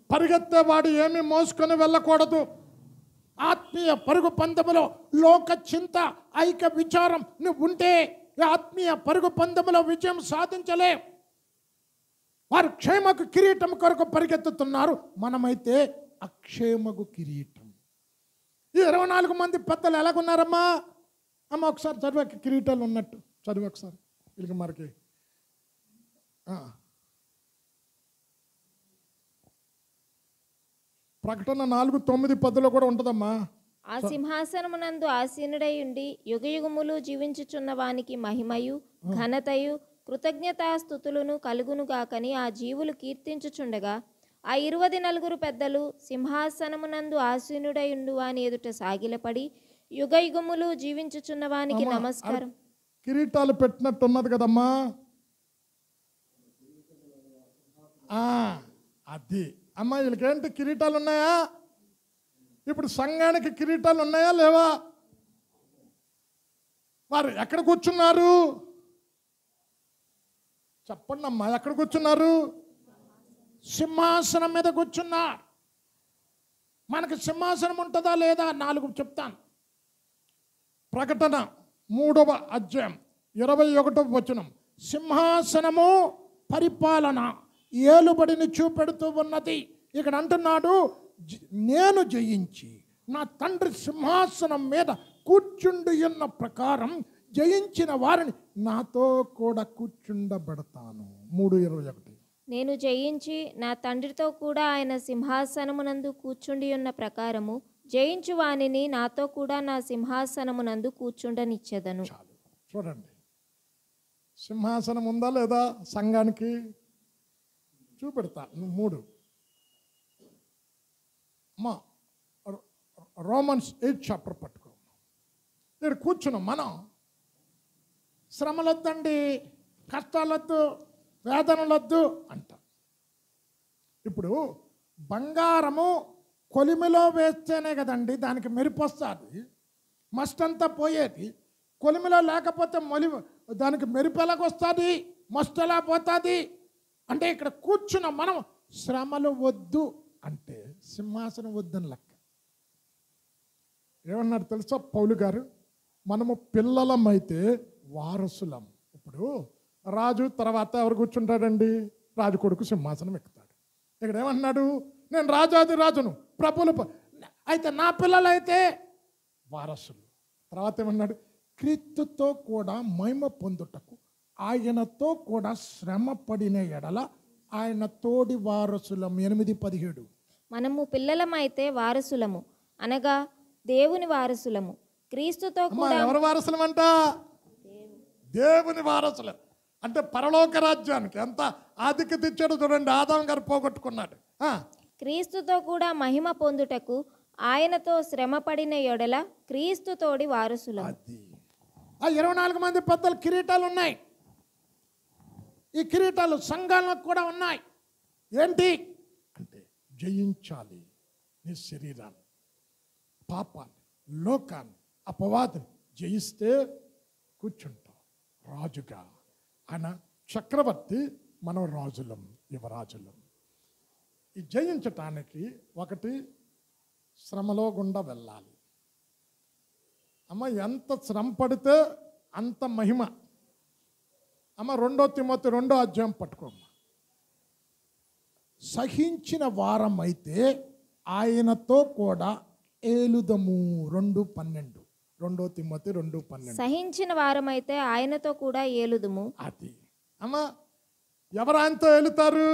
S2: పరిగెత్తేవాడు ఏమీ మోసుకొని వెళ్ళకూడదు. ఆత్మీయ పరుగు పందెములో లోక చింత, ఐక్య విచారం నువ్వు ఉంటే ఆత్మీయ పరుగు పందెములో విజయం సాధించలే. వారు క్షేమకు కిరీటం కొరకు పరిగెత్తుతున్నారు, మనమైతే అక్షేమకు కిరీటం. ఈ 24 మంది పెద్దలు ఎలాగున్నారమ్మా? ఒకసారి చదువు, కిరీటాలు ఉన్నట్టు చదువు ఒకసారి వీళ్ళకి మనకి. ప్రకటన 4:9-10 కూడా ఉంటుందమ్మా.
S1: ఆ సింహాసనమునందు ఆసీనుడై ఉండి యుగయుగములు జీవించుచున్న వానికి మహిమయు ఘనతయు కృతజ్ఞతాస్తుతులను కలుగునుగాకని ఆ జీవులు కీర్తించుచుండగా, ఆ 24 పెద్దలు సింహాసనమునందు ఆసీనుడై ఉండు వాని ఎదుట సాగిలపడి యుగయుగములు జీవించుచున్న వానికి నమస్కారం.
S2: కిరీటాలు పెట్టినట్టున్నది కదమ్మా. అది అమ్మా, వీళ్ళకేంటి కిరీటాలు ఉన్నాయా? ఇప్పుడు సంఘానికి కిరీటాలు ఉన్నాయా లేవా? వారు ఎక్కడ కూర్చున్నారు చెప్పండి అమ్మా? ఎక్కడ కూర్చున్నారు? సింహాసనం మీద కూర్చున్నారు. మనకి సింహాసనం ఉంటుందా లేదా? 4 చెప్తాను. ప్రకటన 3వ అధ్యాయం 21వ వచనం. సింహాసనము పరిపాలన ఏలుబడిని చూపెడుతూ ఉన్నది. ఇక్కడ అంటున్నాడు, నేను జయించి నా తండ్రి సింహాసనం మీద కూర్చుండి ఉన్న ప్రకారం జయించిన వారిని నాతో కూడా కూర్చుండబెడతాను. 3:21.
S1: నేను జయించి నా తండ్రితో కూడా ఆయన సింహాసనమునందు కూర్చుండి ఉన్న ప్రకారము జయించు వానిని నాతో కూడా నా సింహాసనమునందు కూర్చుండనిచ్చెదను.
S2: చాలు. చూడండి, సింహాసనం ఉందా లేదా సంఘానికి చూపెడతా. మూడు అమ్మా, రోమన్స్ 8 చాప్టర్ పట్టుకో. ఇక్కడ కూర్చున్నాం మనం. శ్రమలొద్దండి, కష్టాలొద్దు, వేదనలొద్దు అంటాం. ఇప్పుడు బంగారము కొలిమిలో వేస్తేనే కదండి దానికి మెరుపు వస్తుంది, మస్ట్ అంతా పోయేది. కొలిమిలో లేకపోతే దానికి మెరుపు ఎలాగొస్తుంది, మస్ట్ ఎలా పోతుంది అంటే ఇక్కడ కూర్చున్న మనం శ్రమలు వద్దు అంటే సింహాసనం వద్దని లెక్క. ఏమన్నాడు తెలుసా పౌలు గారు? మనము పిల్లలమైతే వారసులం. ఇప్పుడు రాజు తర్వాత ఎవరు కూర్చుంటాడండి? రాజు కొడుకు సింహాసనం ఎక్కుతాడు. ఇక్కడ ఏమన్నాడు? నేను రాజాది రాజును, ప్రభులు అయితే నా పిల్లలైతే వారసులు. తర్వాత ఏమన్నాడు? క్రీస్తుతో కూడా మహిమ పొందుటకు ఆయనతో కూడా శ్రమ పడిన ఎడల ఆయన తోడి వారసులం. 8:17.
S1: మనము పిల్లలమైతే వారసులము అనగా దేవుని వారసులము, క్రీస్తుతో కూడా.
S2: ఎవరు వారసులం అంట? దేవుని వారసులం. అంటే పరలోక రాజ్యానికి ఎంత ఆధిక్యత ఇచ్చాడు చూడండి. ఆదాం గారు పోగొట్టుకున్నాడు.
S1: క్రీస్తుతో కూడా మహిమ పొందుటకు ఆయనతో శ్రమ పడిన ఎడల క్రీస్తు తోడి వారసులం.
S2: అది 24 మంది పెద్దలు కిరీటాలు ఉన్నాయి. ఈ కిరీటాలు సంఘాలకు కూడా ఉన్నాయి. ఏంటి అంటే జయించాలి నీ శరీరాన్ని, పాపాన్ని, లోకాన్ని, అపవాదిని జయిస్తే కూర్చుంటాం రాజుగా. ఆయన చక్రవర్తి, మనం రాజులం, యువరాజులం. ఈ జయించటానికి ఒకటి శ్రమలో గుండా వెళ్ళాలి. అమ్మ ఎంత శ్రమ పడితే అంత మహిమ. అమ్మ 2 తిమోతి 2వ అధ్యాయం పట్టుకోమ్మ. సహించిన వారం అయితే ఆయనతో కూడా ఏలుదము. 2:12. 2 తిమోతి 2:12.
S1: సహించిన వారమైతే ఆయనతో కూడా ఏలుదుము.
S2: అది అమ్మ ఎవరు ఆయనతో ఏలుతారు?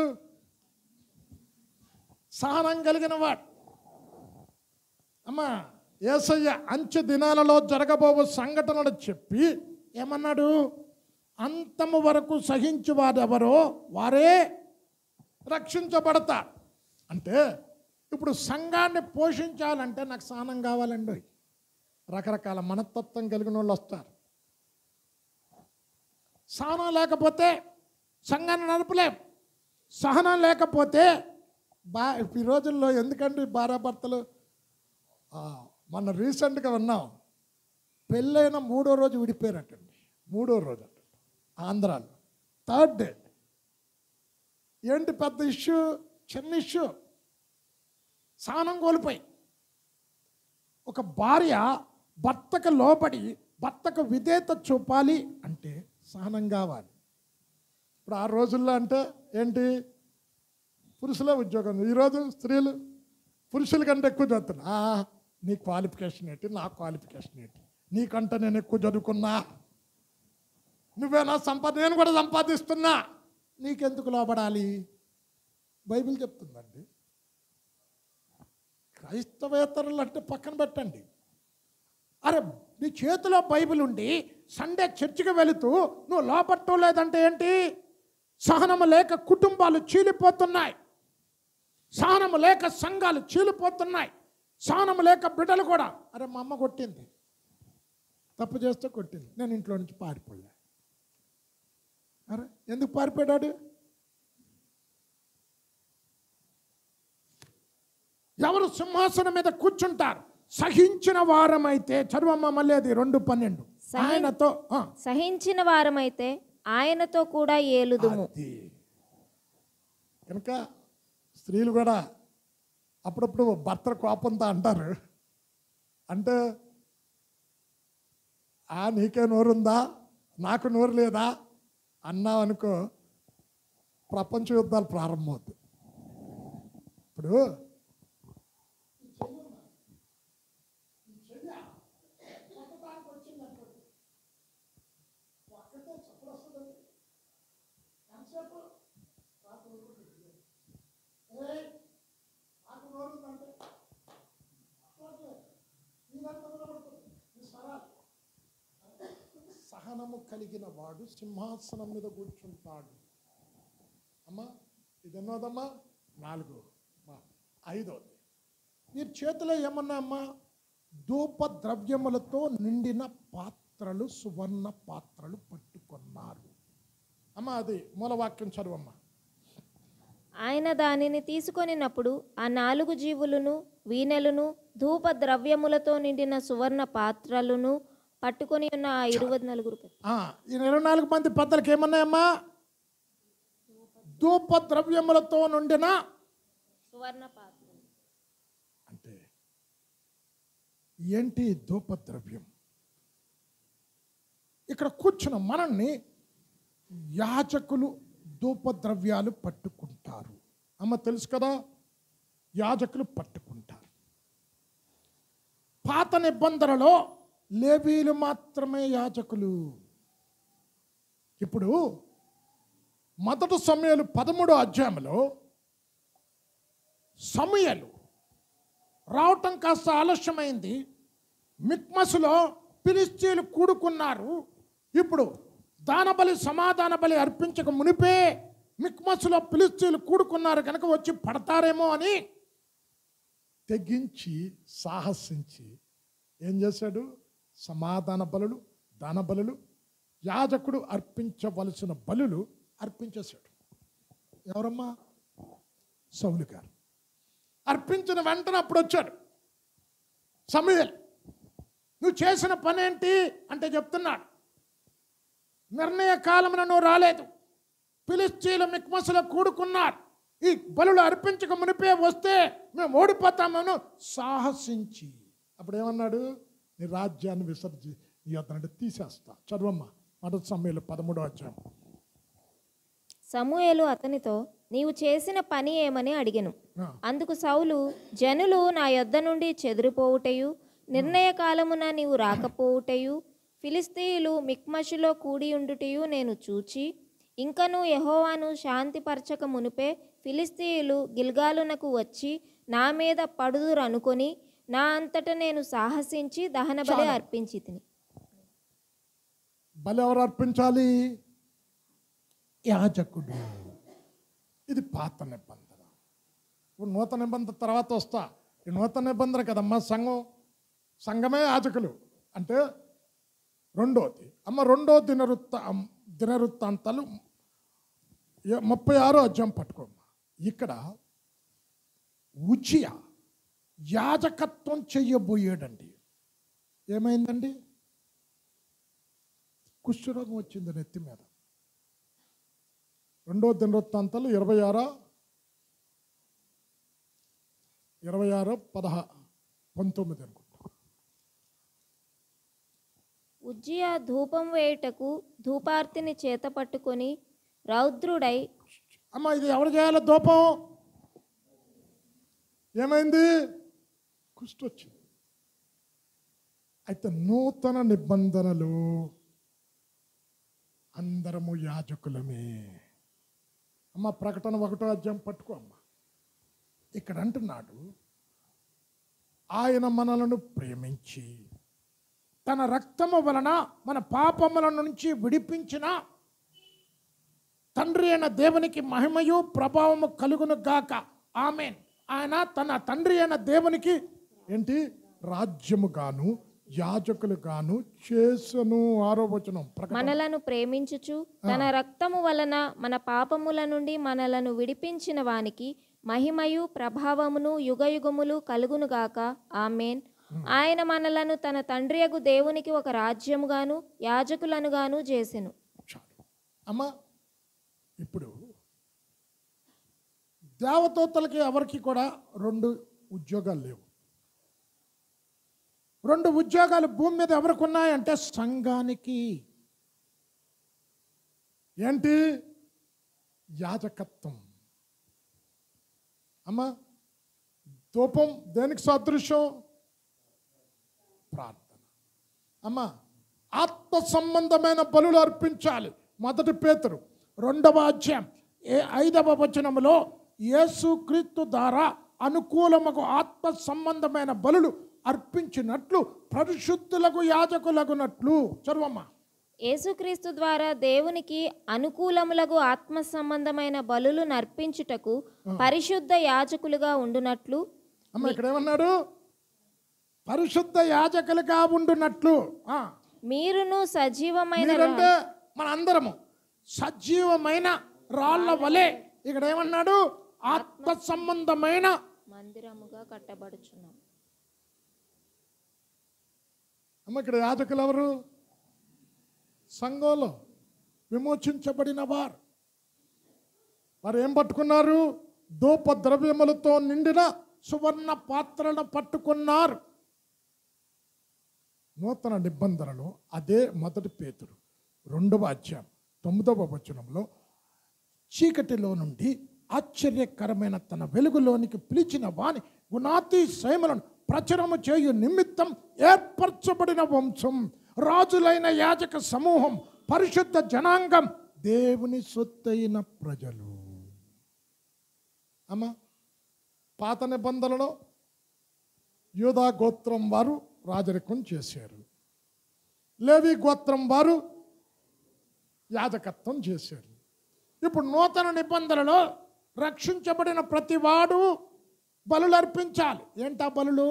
S2: సహనం కలిగిన వాడు. అమ్మ యేసయ్య అంచె దినాలలో జరగబోవు సంఘటనలు చెప్పి ఏమన్నాడు? అంతము వరకు సహించు వారెవరో వారే రక్షించబడతారు. అంటే ఇప్పుడు సంఘాన్ని పోషించాలంటే నాకు సహనం కావాలండి. రకరకాల మనస్తత్వం కలిగిన వాళ్ళు వస్తారు. సహనం లేకపోతే సంఘాన్ని నడపలేం. సహనం లేకపోతే ఈ రోజుల్లో ఎందుకండి భార్యాభర్తలు మొన్న రీసెంట్గా ఉన్నాం, పెళ్ళైన 3వ రోజు విడిపోయారటండి. 3వ రోజు అట ఆంధ్రాలో. 3rd day. ఏంటి పెద్ద ఇష్యూ? చిన్న ఇష్యూ. సహనం కోల్పోయి ఒక భార్య భర్తకు లోబడి భర్తకు విధేయత చూపాలి అంటే సహనం కావాలి. ఇప్పుడు ఆ రోజుల్లో అంటే ఏంటి? పురుషులే ఉద్యోగం. ఈరోజు స్త్రీలు పురుషుల కంటే ఎక్కువ చదువుతున్నా. నీ క్వాలిఫికేషన్ ఏంటి, నా క్వాలిఫికేషన్ ఏంటి, నీకంటే నేను ఎక్కువ చదువుకున్నా, నువ్వేనా నేను కూడా సంపాదిస్తున్నా, నీకెందుకు లోబడాలి? బైబిల్ చెప్తుందండి. క్రైస్తవేతరులు అంటే పక్కన పెట్టండి. అరే నీ చేతిలో బైబిల్ ఉండి సండే చర్చికి వెళుతూ నువ్వు లోపట్టం లేదంటే ఏంటి? సహనము లేక కుటుంబాలు చీలిపోతున్నాయి. సహనము లేక సంఘాలు చీలిపోతున్నాయి. సహనము లేక బిడ్డలు కూడా, అరే మా అమ్మ కొట్టింది, తప్పు చేస్తే కొట్టింది, నేను ఇంట్లో నుంచి పారిపోయా. అరే ఎందుకు పారిపోయాడు? ఎవరు సింహాసనం మీద కూర్చుంటారు? సహించిన వారమైతే. చదువమ్మ మళ్ళీ అది 2:12. ఆయనతో
S1: సహించిన వారమైతే ఆయనతో కూడా ఏలుదుము.
S2: కనుక స్త్రీలు కూడా అప్పుడప్పుడు భర్త కోపంతో అంటారు. అంటే నీకే నోరుందా, నాకు నోరు లేదా అన్నావు అనుకో, ప్రపంచ యుద్ధాలు ప్రారంభమవుతాయి. ఇప్పుడు జ్ఞానము కలిగిన వాడు సింహాసనం మీద కూర్చుంటాడు. అమ్మా ఇది ఎన్నోదమ్మా? 4. 5. మీరు చేతిలో ఏమన్నా అమ్మా? ధూప ద్రవ్యములతో నిండిన పాత్రలు, సువర్ణ పాత్రలు పట్టుకున్నారు. అమ్మ అది మూలవాక్యం చదువమ్మా.
S1: ఆయన దానిని తీసుకొనినప్పుడు ఆ 4 జీవులను, వీణెలను, ధూప ద్రవ్యములతో నిండిన సువర్ణ పాత్రలను పట్టుకొని ఉన్న ఆ 24
S2: ఈ 24 మంది పెద్దలకు ఏమన్నాయమ్మా? ధూప ద్రవ్యములతో నిండిన
S1: సువర్ణ పాత్రలు.
S2: అంటే ఏంటి ధూప ద్రవ్యం? ఇక్కడ కూర్చున్న మనల్ని యాజకులు ధూప ద్రవ్యాలు పట్టుకుంటారు. అమ్మ తెలుసు కదా, యాజకులు పట్టుకుంటారు. పాత నిబంధనలో లేవీలు మాత్రమే యాజకులు. ఇప్పుడు మొదటి సమూయేలు 13వ అధ్యాయంలో సమూయేలు రావటం కాస్త ఆలస్యమైంది. మిక్మసులో ఫిలిష్తీయులు కూడుకున్నారు. ఇప్పుడు దానబలి సమాధాన బలి అర్పించక మునిపే మిక్మసులో ఫిలిష్తీయులు కూడుకున్నారు కనుక వచ్చి పడతారేమో అని తెగించి సాహసించి ఏం చేశాడు? సమాధాన బలులు, దాన బలులు, యాజకుడు అర్పించవలసిన బలులు అర్పించేశాడు. ఎవరమ్మా? సౌలు గారు. అర్పించిన వెంటనే అప్పుడు వచ్చాడు సమూయేలు. నువ్వు చేసిన పని ఏంటి అంటే చెప్తున్నాడు, నిర్ణయ కాలమున నువ్వు రాలేదు, ఫిలిష్తీయులు మిక్మసులో కూడుకున్నారు, ఈ బలులు అర్పించక మునిపే వస్తే మేము ఓడిపోతామను సాహసించి. అప్పుడు ఏమన్నాడు? నీ రాజ్యాన్ని విసర్జించనంటే తీసేస్తా. చదవమ్మా మొదటి సమూయేలు 13వ అధ్యాయం.
S1: సమూయేలు అతనితో నీవు చేసిన పని ఏమని అడిగెను. అందుకు సౌలు, జనులు నా యొద్ద నుండి చెదిరిపోవుటయు, నిర్ణయ కాలమున నీవు రాకపోవుటయు, ఫిలిష్తీయులు మిక్మషులో కూడి ఉండుటయు నేను చూచి, ఇంకను యెహోవాను శాంతిపరచక మునిపే ఫిలిష్తీయులు గిల్గాలునకు వచ్చి నా మీద పడుదురనుకొని నా అంతట నేను సాహసించి దహన బలి అర్పించితిని.
S2: బలి ఎవరు అర్పించాలి? యాజకుడు. ఇది పాత నిబంధన. ఇప్పుడు నూతన నిబంధన తర్వాత వస్తా. ఈ నూతన నిబంధన కదమ్మా సంఘమే యాజకులు అంటే రెండోది. అమ్మ రెండో దినవృత్తాంతాలు 36వ అధ్యాయం పట్టుకోమ్మా. ఇక్కడ ఉజ్జియా యాజకత్వం చెయ్యబోయాడండి. ఏమైందండి? కుష్ఠరోగం వచ్చింది నెత్తి మీద. 2వ దినవృత్తాంతాలు 26, 19 అనుకుంటా.
S1: ఉజ్జియా ధూపం వేయుటకు ధూపార్తిని చేత పట్టుకొని రౌద్రుడై.
S2: అమ్మ ఇది ఎవరు చేయాలి ధూపం? ఏమైంది? కుష్ఠ వచ్చింది. అయితే నూతన నిబంధనలు అందరము యాజకులమే. అమ్మ ప్రకటన 1వ అధ్యాయం పట్టుకో అమ్మ. ఇక్కడ అంటున్నాడు, ఆయన మనలను ప్రేమించి తన రక్తము వలన మన పాపముల నుంచి విడిపించిన తండ్రి అయిన దేవునికి మహిమయు ప్రభావము కలుగును గాక. ఆమేన్. ఆయన తన తండ్రి అయిన దేవునికి ఏంటి? రాజ్యము గాను యాజకులు గాను చేసును. 6వ వచనం.
S1: మనలను ప్రేమించుచు తన రక్తము వలన మన పాపముల నుండి మనలను విడిపించిన వానికి మహిమయు ప్రభావమును యుగయుగములు కలుగునుగాక. ఆమేన్. ఆయన మనలను తన తండ్రియగు దేవునికి ఒక రాజ్యముగాను యాజకులనుగాను చేసెను.
S2: అమ్మా ఇప్పుడు దేవదూతలకి ఎవరికి కూడా 2 ఉద్యోగాలు లేవు. 2 ఉద్యోగాలు భూమి మీద ఎవరికి ఉన్నాయంటే సంఘానికి. ఏంటి? యాజకత్వం. అమ్మా ధూపం దేనికి సాదృశ్యం? ప్రార్థన. అమ్మా ఆత్మ సంబంధమైన బలులు అర్పించాలి. 1 పేతురు 2వ అధ్యాయం 5వ వచనములో యేసుక్రీస్తు ద్వారా అనుకూలముకు ఆత్మ సంబంధమైన బలులు అర్పించినట్లు పరిశుద్ధులకు యాజకులగునట్లు. చదవమ్మా.
S1: యేసుక్రీస్తు ద్వారా దేవునికి అనుకూలములకు ఆత్మ సంబంధమైన బలులు నర్పించుటకు పరిశుద్ధ యాజకులుగా ఉండునట్లు
S2: అమ్మ ఇక్కడ ఏమన్నాడు? పరిశుద్ధ యాజకులుగా ఉండునట్లు.
S1: మీరును సజీవమైన
S2: మీరంటే మన అందరము సజీవమైన రాళ్ల వలె. ఇక్కడ ఏమన్నాడు? ఆత్మ సంబంధమైన
S1: మందిరముగా కట్టబడుచున్నాం.
S2: అమ్మ ఇక్కడ యాజకులు ఎవరు? సంఘంలో విమోచించబడిన వారు. వారు ఏం పట్టుకున్నారు? ధూప ద్రవ్యములతో నిండిన సువర్ణ పాత్రలను పట్టుకున్నారు. నూతన నిబంధనలు అదే 1 పేతురు 2వ అధ్యాయం 9వ వచనంలో చీకటిలో నుండి ఆశ్చర్యకరమైన తన వెలుగులోనికి పిలిచిన వాని గుణాతిశయములను ప్రచురము చేయు నిమిత్తం ఏర్పరచబడిన వంశం, రాజులైన యాజక సమూహం, పరిశుద్ధ జనాంగం, దేవుని సొత్తైన ప్రజలు. అమ్మా పాత నిబంధనలో యూదా గోత్రం వారు రాజరికం చేశారు, లేవి గోత్రం వారు యాజకత్వం చేశారు. ఇప్పుడు నూతన నిబంధనలో రక్షించబడిన ప్రతివాడు బలులు అర్పించాలి. ఏంటా బలులు?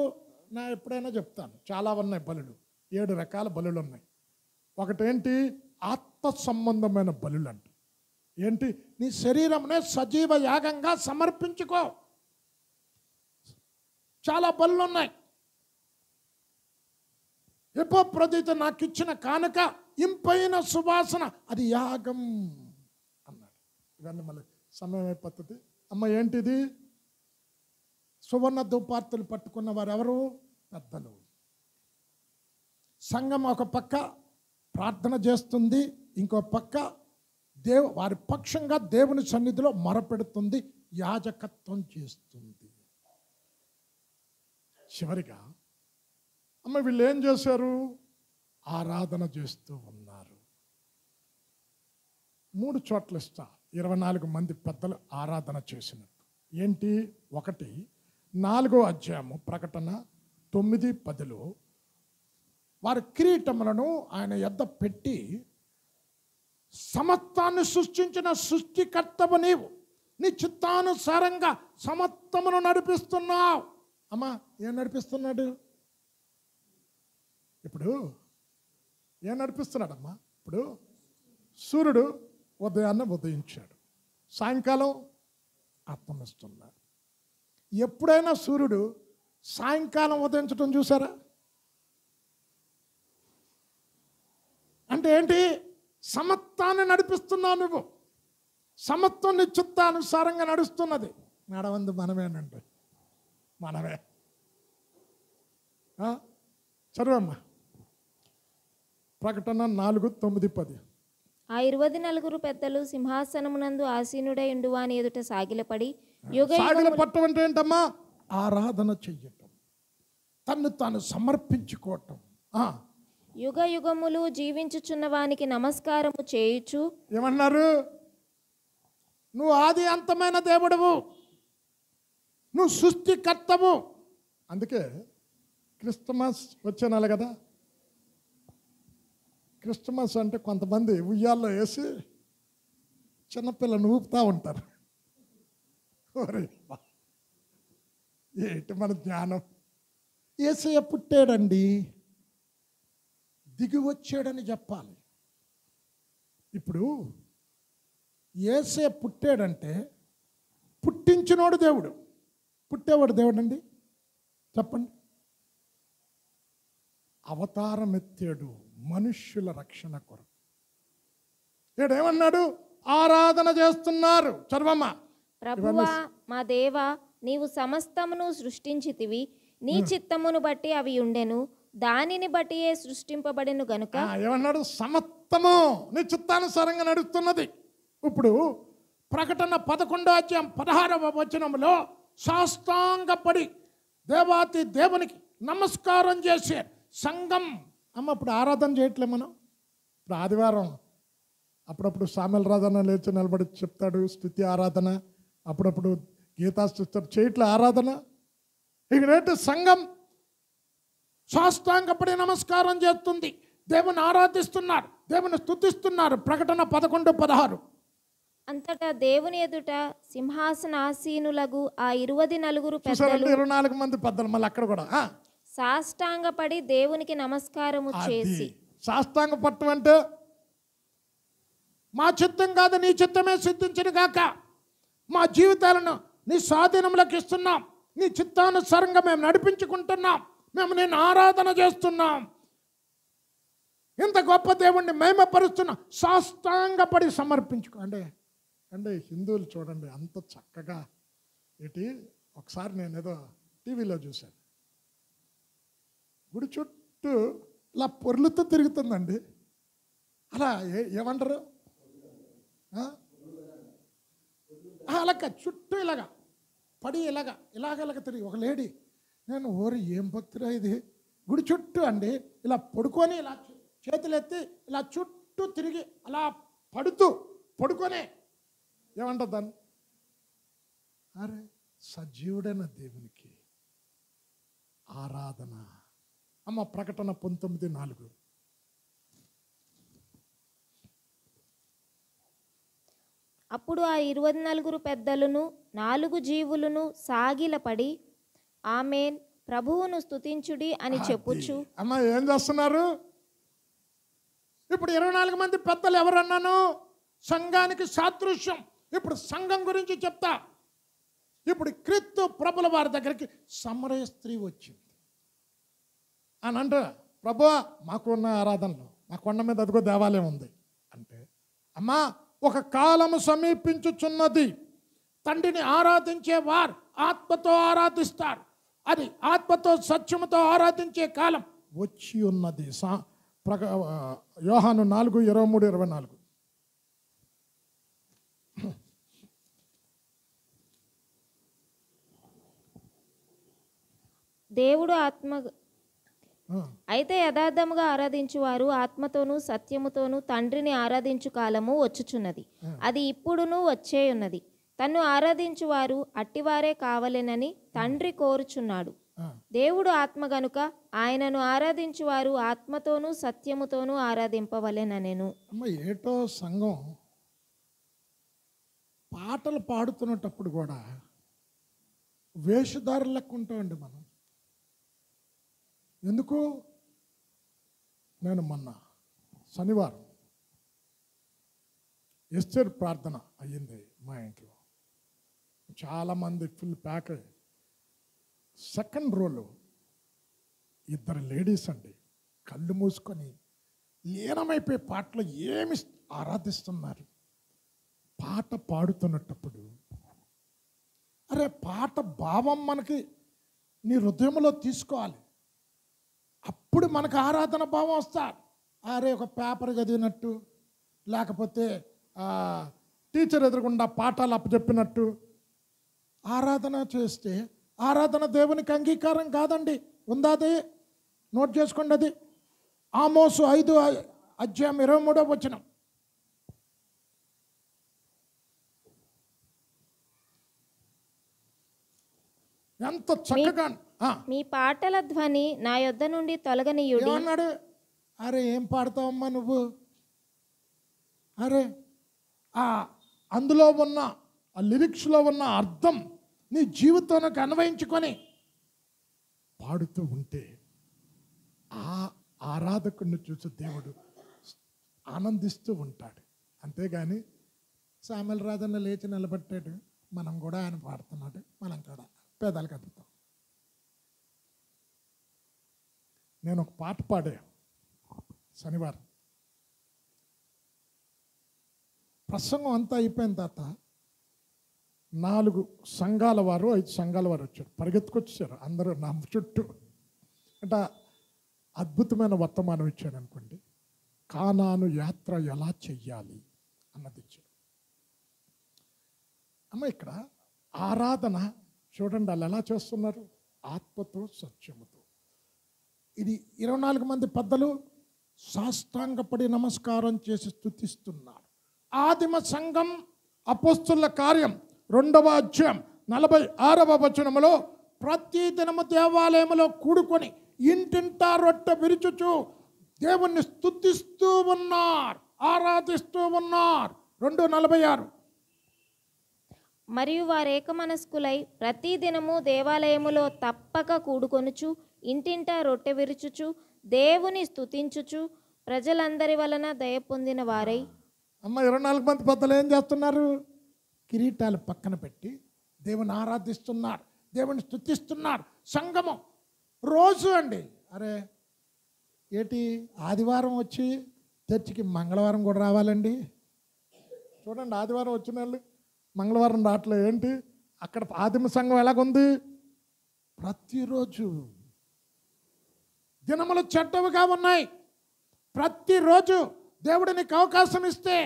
S2: నా ఎప్పుడైనా చెప్తాను, చాలా ఉన్నాయి బలులు. 7 రకాల బలులు ఉన్నాయి. ఒకటేంటి? ఆత్మ సంబంధమైన బలులు అంట. ఏంటి? నీ శరీరంనే సజీవ యాగంగా సమర్పించుకో. చాలా బలులు ఉన్నాయి. ఎపోప్రదిత నాకు ఇచ్చిన కానుక ఇంపైన సువాసన, అది యాగం అన్నాడు. ఇవన్నీ మళ్ళీ సమయం అయిపోతుంది. అమ్మ ఏంటిది? సువర్ణ ధూపార్తులు పట్టుకున్న వారు ఎవరు? పెద్దలు. సంఘం ఒక పక్క ప్రార్థన చేస్తుంది, ఇంకో పక్క వారి పక్షంగా దేవుని సన్నిధిలో మొరపెడుతుంది, యాజకత్వం చేస్తుంది. చివరిగా అమ్మ వీళ్ళు ఏం చేశారు? ఆరాధన చేస్తూ ఉన్నారు. 3 చోట్ల ఇస్తా 24 మంది పెద్దలు ఆరాధన చేసినట్టు. ఏంటి? 1 4వ అధ్యాయము ప్రకటన 9-10లో వారి కిరీటములను ఆయన యొద్ద పెట్టి, సమస్తాన్ని సృష్టించిన సృష్టికర్తవు నీవు, నీ చిత్తానుసారంగా సమస్తమును నడిపిస్తున్నావు. అమ్మా ఏం నడిపిస్తున్నాడు? ఇప్పుడు ఏం నడిపిస్తున్నాడమ్మా? ఇప్పుడు సూర్యుడు ఉదయాన్నే ఉదయించాడు, సాయంకాలం అస్తమిస్తున్నాడు. ఎప్పుడైనా సూర్యుడు సాయంకాలం ఉదయించడం చూసారా? అంటే ఏంటి? సమత్వాన్ని నడిపిస్తున్నావు నువ్వు. సమత్వం నీ చిత్తానుసారంగా నడుస్తున్నది. నడవంది మనమేనండి, మనమే. చదువమ్మా ప్రకటన 4:9-10.
S1: ఆ 24 పెద్దలు సింహాసనమునందు ఆసీనుడై ఉండు వాని ఎదుట సాగిలపడి
S2: సాగిలపట్టం అంటే ఏంటమ్మా? ఆరాధన చెయ్యటం, తన్ను తాను సమర్పించుకోవటం.
S1: యుగ యుగములు జీవించుచున్న వానికి నమస్కారము చేయుచు
S2: ఏమన్నారు? నువ్వు ఆది అంతమైన దేవుడవు, నువ్వు సృష్టికర్తవు. అందుకే క్రిస్టమస్ వచ్చే నెల కదా. క్రిస్టమస్ అంటే కొంతమంది ఉయ్యాల్లో వేసి చిన్నపిల్లని ఊపుతూ ఉంటారు. ఏంటి మన జ్ఞానం? యేసయ్య పుట్టాడండి, దిగి వచ్చాడని చెప్పాలి. ఇప్పుడు యేసయ్య పుట్టాడంటే పుట్టించినోడు దేవుడు, పుట్టేవాడు దేవుడు అండి. చెప్పండి. అవతారం ఎత్తాడు మనుష్యుల రక్షణ కొరకు. ఏమన్నాడు? ఆరాధన చేస్తున్నారు. చర్వమ్మ.
S1: ప్రభువా మా దేవా, నీవు సమస్తమును సృష్టించితివి, నీ చిత్తమును బట్టి అవి ఉండెను, దానిని బట్టి సృష్టింపబడెను గనుక.
S2: ఏమన్నాడు? సమస్తము నీ చిత్తానుసారంగా నడుస్తున్నది. ఇప్పుడు ప్రకటన 11వ అధ్యాయం 16వ వచనంలో సాష్టాంగపడి దేవాతి దేవునికి నమస్కారం చేసే సంఘం. అమ్మ ఇప్పుడు ఆరాధన చేయట్లే మనం. ఇప్పుడు ఆదివారం అప్పుడప్పుడు సామెల రాధన లేచి నిలబడి చెప్తాడు, స్తుతి ఆరాధన, అప్పుడప్పుడు గీతాస్తుతాడు, చేయట్లే ఆరాధన. ఇక్కడేంటి? సంఘం సాష్టాంగపడి నమస్కారం చేస్తుంది, దేవుని ఆరాధిస్తున్నారు, దేవుని స్తుతిస్తున్నారు. ప్రకటన 11:16.
S1: అంతటా దేవుని ఎదుట సింహాసనాసీనులగు ఆ 24
S2: చూసారండి,
S1: పెద్దలు
S2: 24 మంది పెద్దలు. మళ్ళీ అక్కడ కూడా
S1: సాష్టాంగపడి దేవునికి నమస్కారము చేసి.
S2: సాష్టాంగ పట్టం అంటే మా చిత్తం కాదు నీ చిత్తమే సిద్ధించను గాక, మా జీవితాలను నీ స్వాధీనంలోకి ఇస్తున్నాం, నీ చిత్తానుసారంగా మేము నడిపించుకుంటున్నాం, మేము నేను ఆరాధన చేస్తున్నాం, ఇంత గొప్ప దేవుణ్ణి మహిమపరుస్తున్నాం, సాష్టాంగపడి సమర్పించుకో అంటే హిందువులు చూడండి అంత చక్కగా. ఒకసారి నేను ఏదో టీవీలో చూశాను, గుడి చుట్టూ ఇలా పొర్లుతో తిరుగుతుందండి. అలా ఏమంటారు, అలాగ చుట్టూ ఇలాగా పడి ఇలాగ తిరిగి ఒక లేడీ. నేను ఓరి ఏం భక్తురా ఇది, గుడి చుట్టూ అండి ఇలా పడుకొని ఇలా చేతులు ఎత్తి ఇలా చుట్టూ తిరిగి అలా పడుకొని ఏమంటారు దాన్ని? అరే సజీవుడైన దేవునికి ఆరాధన. అమ్మ ప్రకటన 19:4.
S1: అప్పుడు ఆ 24 పెద్దలను 4 జీవులను సాగిలపడి ఆమేన్, ప్రభువును స్తుతించుడి అని చెప్పుచు.
S2: అమ్మ ఏం చేస్తున్నారు ఇప్పుడు? 24 మంది పెద్దలు ఎవరన్నాను? సంఘానికి సాదృశ్యం. ఇప్పుడు సంఘం గురించి చెప్తా. ఇప్పుడు క్రీస్తు ప్రభుల వారి దగ్గరికి సమరయ స్త్రీ వచ్చింది అని అంటే, ప్రభువా మాకు ఉన్న ఆరాధనలో మా కొండ మీద అదిగో దేవాలయం ఉంది అంటే, అమ్మా ఒక కాలము సమీపించుచున్నది, తండ్రిని ఆరాధించే వారు ఆత్మతో ఆరాధిస్తారు, అది ఆత్మతో సత్యముతో ఆరాధించే కాలం వచ్చి ఉన్నది. యోహాను 4:23-24.
S1: దేవుడు ఆత్మ అయితే యథార్థముగా ఆరాధించువారు ఆత్మతోనూ సత్యముతోనూ తండ్రిని ఆరాధించు కాలము వచ్చుచున్నది, అది ఇప్పుడును వచ్చేయున్నది. తన్ను ఆరాధించువారు అట్టివారే కావలెనని తండ్రి కోరుచున్నాడు. దేవుడు ఆత్మ గనుక ఆయనను ఆరాధించువారు ఆత్మతోనూ సత్యముతోనూ ఆరాధింపవలెననెను.
S2: ఏటో సంఘం పాటలు పాడుతున్నప్పుడు కూడా వేషధారులు లెక్క ఉంటామండి మనం. ఎందుకు? నేను మొన్న శనివారం ఎస్టర్ ప్రార్థన అయ్యింది మా ఇంట్లో. చాలామంది ఫుల్ ప్యాక్. సెకండ్ రోలో 2 లేడీస్ అండి కళ్ళు మూసుకొని లీనమైపోయి పాటలు ఏమి ఆరాధిస్తున్నారు. పాట పాడుతున్నప్పుడు అరే పాట భావం మనకి నీ హృదయంలో తీసుకోవాలి, అప్పుడు మనకు ఆరాధన భావం వస్తారు. అరే ఒక పేపర్ చదివినట్టు, లేకపోతే టీచర్ ఎదురుగుండా పాఠాలు అప్పచెప్పినట్టు ఆరాధన చేస్తే ఆరాధన దేవునికి అంగీకారం కాదండి. ఉందాది నోట్ చేసుకోండి. అది ఆమోసు 5:23. ఎంత చక్కగా
S1: మీ పాటల ధ్వని నా యొద్ద నుండి తొలగనీయుడి
S2: అన్నాడు. అరే ఏం పాడతావమ్మా నువ్వు? అరే అందులో ఉన్న ఆ లిరిక్స్లో ఉన్న అర్థం నీ జీవితానికి అన్వయించుకొని పాడుతూ ఉంటే ఆ ఆరాధకుడిని చూసి దేవుడు ఆనందిస్తూ ఉంటాడు. అంతేగాని సామెల రాజన్న లేచి నిలబెట్టాడు, మనం కూడా ఆయన పాడుతున్నాడు, మనం కూడా పేదాలు కదుపుతాం. నేను ఒక పాట పాడా శనివారం. ప్రసంగం అంతా అయిపోయిన తర్వాత 4 సంఘాల వారు 5 సంఘాల వారు వచ్చారు, పరిగెత్తుకొచ్చారు అందరూ నా చుట్టూ. అంటే అద్భుతమైన వర్తమానం ఇచ్చాడు అనుకోండి. కానాను యాత్ర ఎలా చెయ్యాలి అన్నది ఇచ్చాడు. అమ్మ ఇక్కడ ఆరాధన చూడండి వాళ్ళు ఎలా చేస్తున్నారు, ఆత్మతో సత్యముతో. ఇది 24 మంది పెద్దలు సాష్టాంగపడి నమస్కారం చేసి స్తుతిస్తున్నారు. ఆదిమ సంఘం అపోస్తుల కార్యం 2వ అధ్యాయం 46వ వచనములో ప్రతి దినము దేవాలయములో కూడుకొని ఇంటింటా రొట్టె విరుచుచు దేవుణ్ణి స్తుతిస్తూ ఉన్నారు, ఆరాధిస్తూ ఉన్నారు. 2:46.
S1: మరియు వారేక మనస్కులై ప్రతి దినము దేవాలయములో తప్పక కూడుకొనుచు ఇంటింటా రొట్టె విరుచుచు దేవుని స్తుతించుచు ప్రజలందరి వలన దయ పొందిన వారై.
S2: 24 మంది పెద్దలు ఏం చేస్తున్నారు? కిరీటాలు పక్కన పెట్టి దేవుని ఆరాధిస్తున్నారు, దేవుని స్తుతిస్తున్నారు. సంగమం రోజు అండి. అరే ఏంటి ఆదివారం వచ్చి చర్చికి మంగళవారం కూడా రావాలండి? చూడండి, ఆదివారం వచ్చిన వాళ్ళు మంగళవారం రావట్లే ఏంటి? అక్కడ ఆదిమ సంఘం ఎలాగుంది? ప్రతిరోజు దినములు చెడ్డవిగా ఉన్నాయి. ప్రతిరోజు దేవుడు నీకు అవకాశం ఇస్తే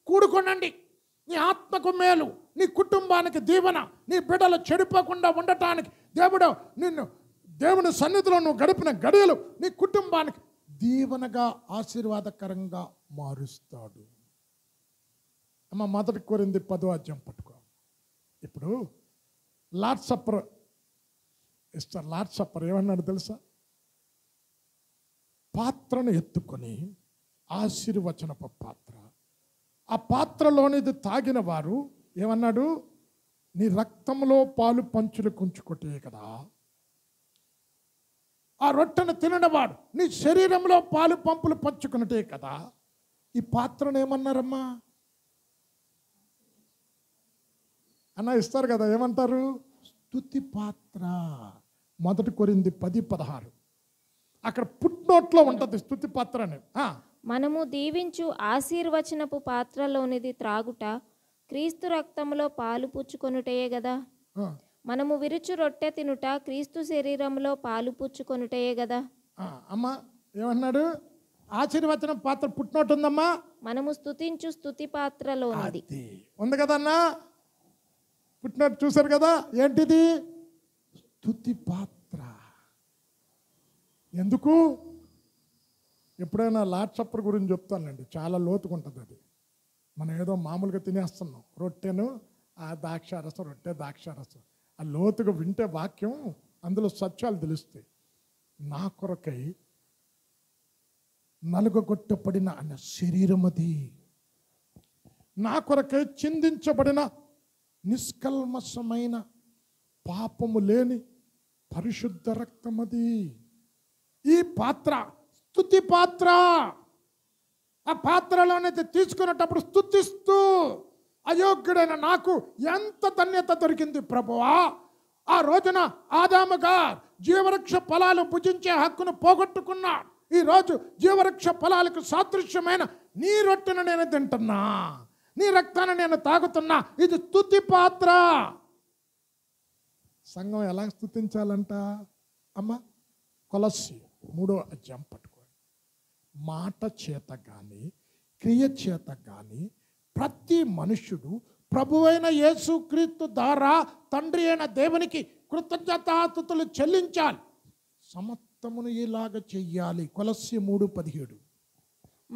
S2: కూడుకోనండి. నీ ఆత్మకు మేలు, నీ కుటుంబానికి దీవెన, నీ బిడ్డలు చెడిపోకుండా ఉండటానికి దేవుడు నిన్ను దేవుని సన్నిధిలో నువ్వు గడిపిన గడియలు నీ కుటుంబానికి దీవెనగా ఆశీర్వాదకరంగా మారుస్తాడు. అమ్మ, 1 కొరింథీ 10 పట్టుకో. ఇప్పుడు లార్డ్ సప్పర్ ఇస్తారు. లార్డ్ సప్పర్ ఏమన్నాడు తెలుసా? పాత్రను ఎత్తుకొని, ఆశీర్వచనపు పాత్ర, ఆ పాత్రలోనిది తాగిన వారు ఏమన్నాడు? నీ రక్తంలో పాలు పంచులు కుంచుకొట్టే కదా. ఆ రొట్టెను తినడవాడు నీ శరీరంలో పాలు పంపులు పంచుకున్నట్టే కదా. ఈ పాత్రను ఏమన్నారమ్మా అన్న? ఇస్తారు కదా, ఏమంటారు? స్తుతి పాత్ర. 1 కొరింథీ 10:16. అక్కడ పుట్నోట్లో ఉంటుంది స్తుతి పాత్ర అని.
S1: మనము దీవించు ఆశీర్వచనపు పాత్రలోనిది త్రాగుట క్రీస్తు రక్తములో పాలు పుచ్చుకొనుటయే గదా. మనము విరుచు రొట్టె తినుట క్రీస్తు శరీరంలో పాలు పుచ్చుకొనుటయే గదా.
S2: అమ్మా ఏమన్నాడు? ఆశీర్వచనం పాత్ర పుట్నోటు ఉందమ్మా.
S1: మనము స్తుతించు స్తుతి పాత్రలోనిది
S2: ఉంది కదన్నా. పుట్టినట్టు చూశారు కదా, ఏంటిది? స్తుతి పాత్ర. ఎందుకు? ఎప్పుడైనా లార్డ్ సప్పర్ గురించి చెప్తానండి, చాలా లోతుకుంటుంది అది. మనం ఏదో మామూలుగా తినేస్తున్నాం, రొట్టెను ఆ ద్రాక్షారసం, రొట్టె ద్రాక్షారసం. ఆ లోతుగా వింటే వాక్యం అందులో సత్యాలు తెలుస్తాయి. నా కొరకై నలుగగొట్టబడిన అన్న శరీరం అది, నా కొరకై చిందించబడిన నిష్కల్మషమైన పాపము లేని పరిశుద్ధ రక్తం అది. ఈ పాత్ర స్తుతి పాత్ర. ఆ పాత్రలోనైతే తీసుకునేటప్పుడు స్తుతిస్తూ, అయోగ్యుడైన నాకు ఎంత ధన్యత దొరికింది ప్రభువా. ఆ రోజున ఆదాముగా జీవవృక్ష ఫలాలు భుజించే హక్కును పోగొట్టుకున్నాడు. ఈరోజు జీవవృక్ష ఫలాలకు సాదృశ్యమైన నీ రొట్టెను నేను తింటున్నా, నీ రక్తాన్ని నేను తాగుతున్నా. ఇది స్తుతి పాత్ర. సంఘం ఎలా స్తుతించాలంట అమ్మ? కొలస్సీ 3 పట్టుకోండి. మాట చేత కానీ క్రియ చేత కానీ ప్రతి మనుష్యుడు ప్రభువైన యేసుక్రీస్తు ద్వారా తండ్రి అయిన దేవునికి కృతజ్ఞతాస్తుతులు చెల్లించాలి. సమస్తమును ఇలాగ చెయ్యాలి. కొలస్సీ 3:17.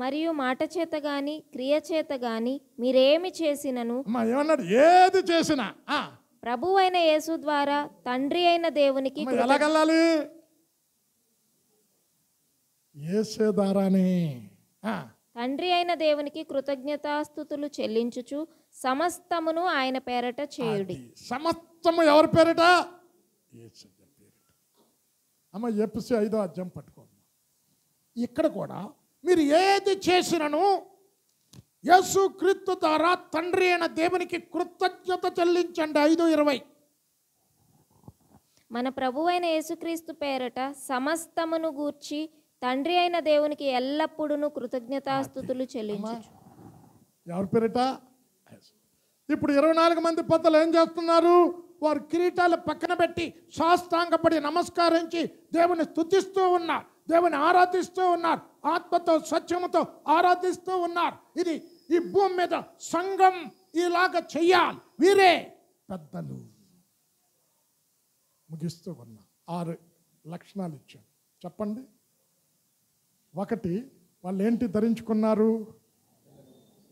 S1: మరియు మాట చేత గాని క్రియ చేత గాని మీరేమి చేసినను,
S2: ఏమన్నాడు? ఏది చేసినా
S1: ప్రభువైన యేసు ద్వారా తండ్రి అయిన దేవునికి
S2: ఎలాగెళ్ళాలి? యేసు ద్వారానే
S1: తండ్రి అయిన దేవునికి కృతజ్ఞతాస్తుతులు చెల్లించుచు సమస్తమును ఆయన పేరట చేయుడి.
S2: సమస్తము ఎవరి పేరట? యేసు పేరట. అమ్మ ఎఫెసీ 5 పట్టుకోండి. ఇక్కడ కూడా మీరు ఏది చేసినను యేసుక్రీస్తు ద్వారా తండ్రి అయిన దేవునికి కృతజ్ఞత చెల్లించండి. 5:20.
S1: మన ప్రభువైన యేసుక్రీస్తు పేరట సమస్తమును గూర్చి తండ్రి అయిన దేవునికి ఎల్లప్పుడూ కృతజ్ఞతాస్తుతులు చెల్లించు.
S2: ఎవరి పేరట? ఇప్పుడు 24 మంది పెద్దలు ఏం చేస్తున్నారు? వారు కిరీటాలు పక్కన పెట్టి సాష్టాంగపడి నమస్కరించి దేవుని స్తుతిస్తూ ఉన్నారు, దేవుని ఆరాధిస్తూ ఉన్నారు, ఆత్మతో సత్యముతో ఆరాధిస్తూ ఉన్నారు. ఇది ఈ భూమి మీద సంఘం ఇలాగ చెయ్యాలి. వీరే పెద్దలు. ముగిస్తూ ఉన్నా 6 లక్షణాలు ఇచ్చాను, చెప్పండి. 1, వాళ్ళు ఏంటి ధరించుకున్నారు?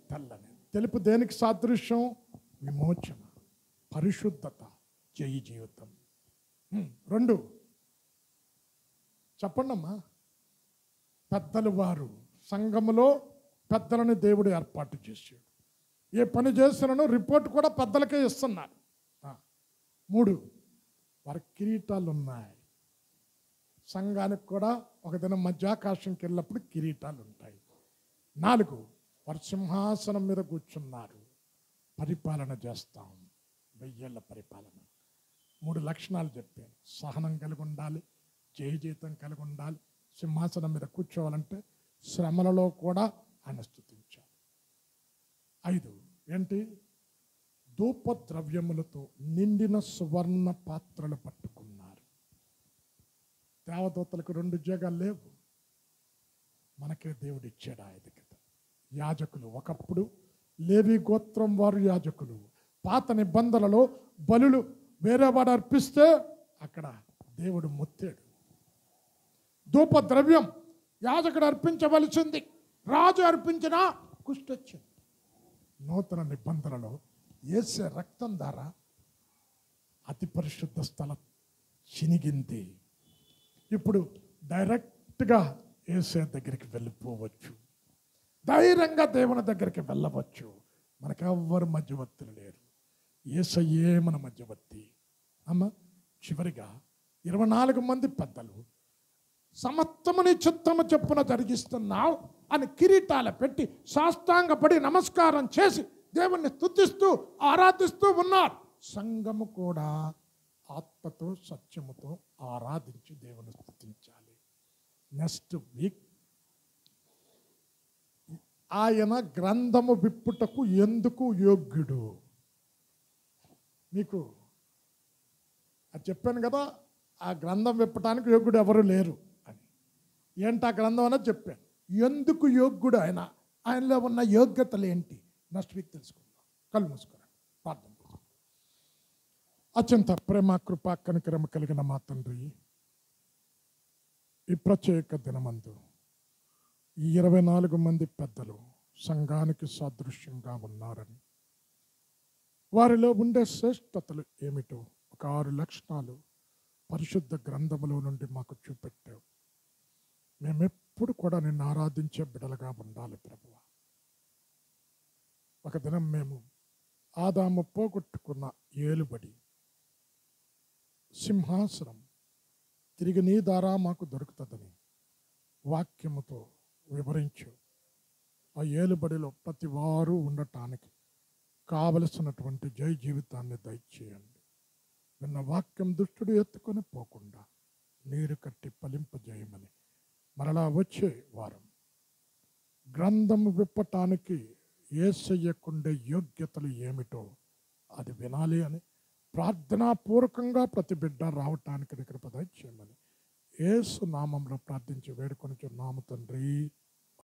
S2: తెల్లని. తెలుపు దేనికి సాదృశ్యం? విమోచన, పరిశుద్ధత, జయ జీవితం. 2 చెప్పండి అమ్మా. పెద్దలు వారు సంఘములో పెద్దలను దేవుడు ఏర్పాటు చేశాడు. ఏ పని చేసినను రిపోర్ట్ కూడా పెద్దలకే ఇస్తున్నారు. 3, వారి కిరీటాలు ఉన్నాయి. సంఘానికి కూడా ఒక దినం మధ్యాకాశంకి వెళ్ళినప్పుడు కిరీటాలు ఉంటాయి. 4, వారు సింహాసనం మీద కూర్చున్నారు. పరిపాలన చేస్తాం, 1000 ఏళ్ల పరిపాలన. 3 లక్షణాలు చెప్పాను. సహనం కలిగి ఉండాలి, జయజీతం కలిగి ఉండాలి. సింహాసనం మీద కూర్చోవాలంటే శ్రమలలో కూడా ఆయన స్తుతించాలి. 5 ఏంటి? ధూప ద్రవ్యములతో నిండిన సువర్ణ పాత్రలు పట్టుకున్నారు. దేవదూతలకు 2 ఉద్యోగాలు లేవు, మనకే దేవుడు ఇచ్చాడు ఆ ఎదుగుత. యాజకులు ఒకప్పుడు లేవి గోత్రం వారు యాజకులు. పాత నిబంధనలలో బలులు వేరే వాడు అర్పిస్తే అక్కడ దేవుడు ముత్తాడు. ధూప ద్రవ్యం యాజకుడు అర్పించవలసింది, రాజు అర్పించినా కుష్టొచ్చింది. నూతన నిబంధనలో యేసే రక్తం ద్వారా అతి పరిశుద్ధ స్థలం చినిగింది. ఇప్పుడు డైరెక్ట్గా యేసే దగ్గరికి వెళ్ళిపోవచ్చు, ధైర్యంగా దేవుని దగ్గరికి వెళ్ళవచ్చు. మనకెవ్వరు మధ్యవర్తులు లేరు, యేసయ్యే మన మధ్యవర్తి. అమ్మ, చివరిగా 24 మంది పెద్దలు సమస్తముని చిత్తము చెప్పున జరిగిస్తున్నావు అని కిరీటాలు పెట్టి సాష్టాంగపడి నమస్కారం చేసి దేవుణ్ణి స్తుతిస్తూ ఆరాధిస్తూ ఉన్నారు. సంఘము కూడా ఆత్మతో సత్యముతో ఆరాధించి దేవుని స్తుతించాలి. నెక్స్ట్ వీక్ ఆయన గ్రంథము విప్పుటకు ఎందుకు యోగ్యుడు? మీకు అది చెప్పాను కదా, ఆ గ్రంథం విప్పటానికి యోగ్యుడు ఎవరు లేరు అని. ఏంటి ఆ గ్రంథం అనేది చెప్పాను. ఎందుకు యోగ్యుడు ఆయన, ఆయనలో ఉన్న యోగ్యతలు ఏంటి, నెక్స్ట్ వీక్ తెలుసుకుందాం. కళ్ళు మూసుకోండి, ప్రార్థన. అత్యంత ప్రేమ కృపా కనికరమ కలిగిన మా తండ్రి, ఈ ప్రత్యేక దినమందు ఈ 24 మంది పెద్దలు సంఘానికి సాదృశ్యంగా ఉన్నారని, వారిలో ఉండే శ్రేష్టతలు ఏమిటో ఒక 6 లక్షణాలు పరిశుద్ధ గ్రంథములో నుండి మాకు చూపెట్టావు. మేమెప్పుడు కూడా నిన్ను ఆరాధించే బిడ్డలుగా ఉండాలి ప్రభువా. ఒక దినం మేము ఆదాము పోగొట్టుకున్న ఏలుబడి సింహాసనం తిరిగి నీ ద్వారా మాకు దొరుకుతుందని వాక్యముతో వివరించు. ఆ ఏలుబడిలో ప్రతి వారు ఉండటానికి కావలసినటువంటి జయ జీవితాన్ని దయచేయండి. విన్న వాక్యం దుష్టుడు ఎత్తుకొని పోకుండా నీరు కట్టి ఫలింపజేయమని మరలా వచ్చే వారం గ్రంథము విప్పటానికి యేసయ్యకుండే యోగ్యతలు ఏమిటో అది వినాలి అని ప్రార్థనాపూర్వకంగా ప్రతి బిడ్డ రావటానికి కృప దయచేయమని యేసు నామంలో ప్రార్థించి వేడుకొనుచున్నాము తండ్రి.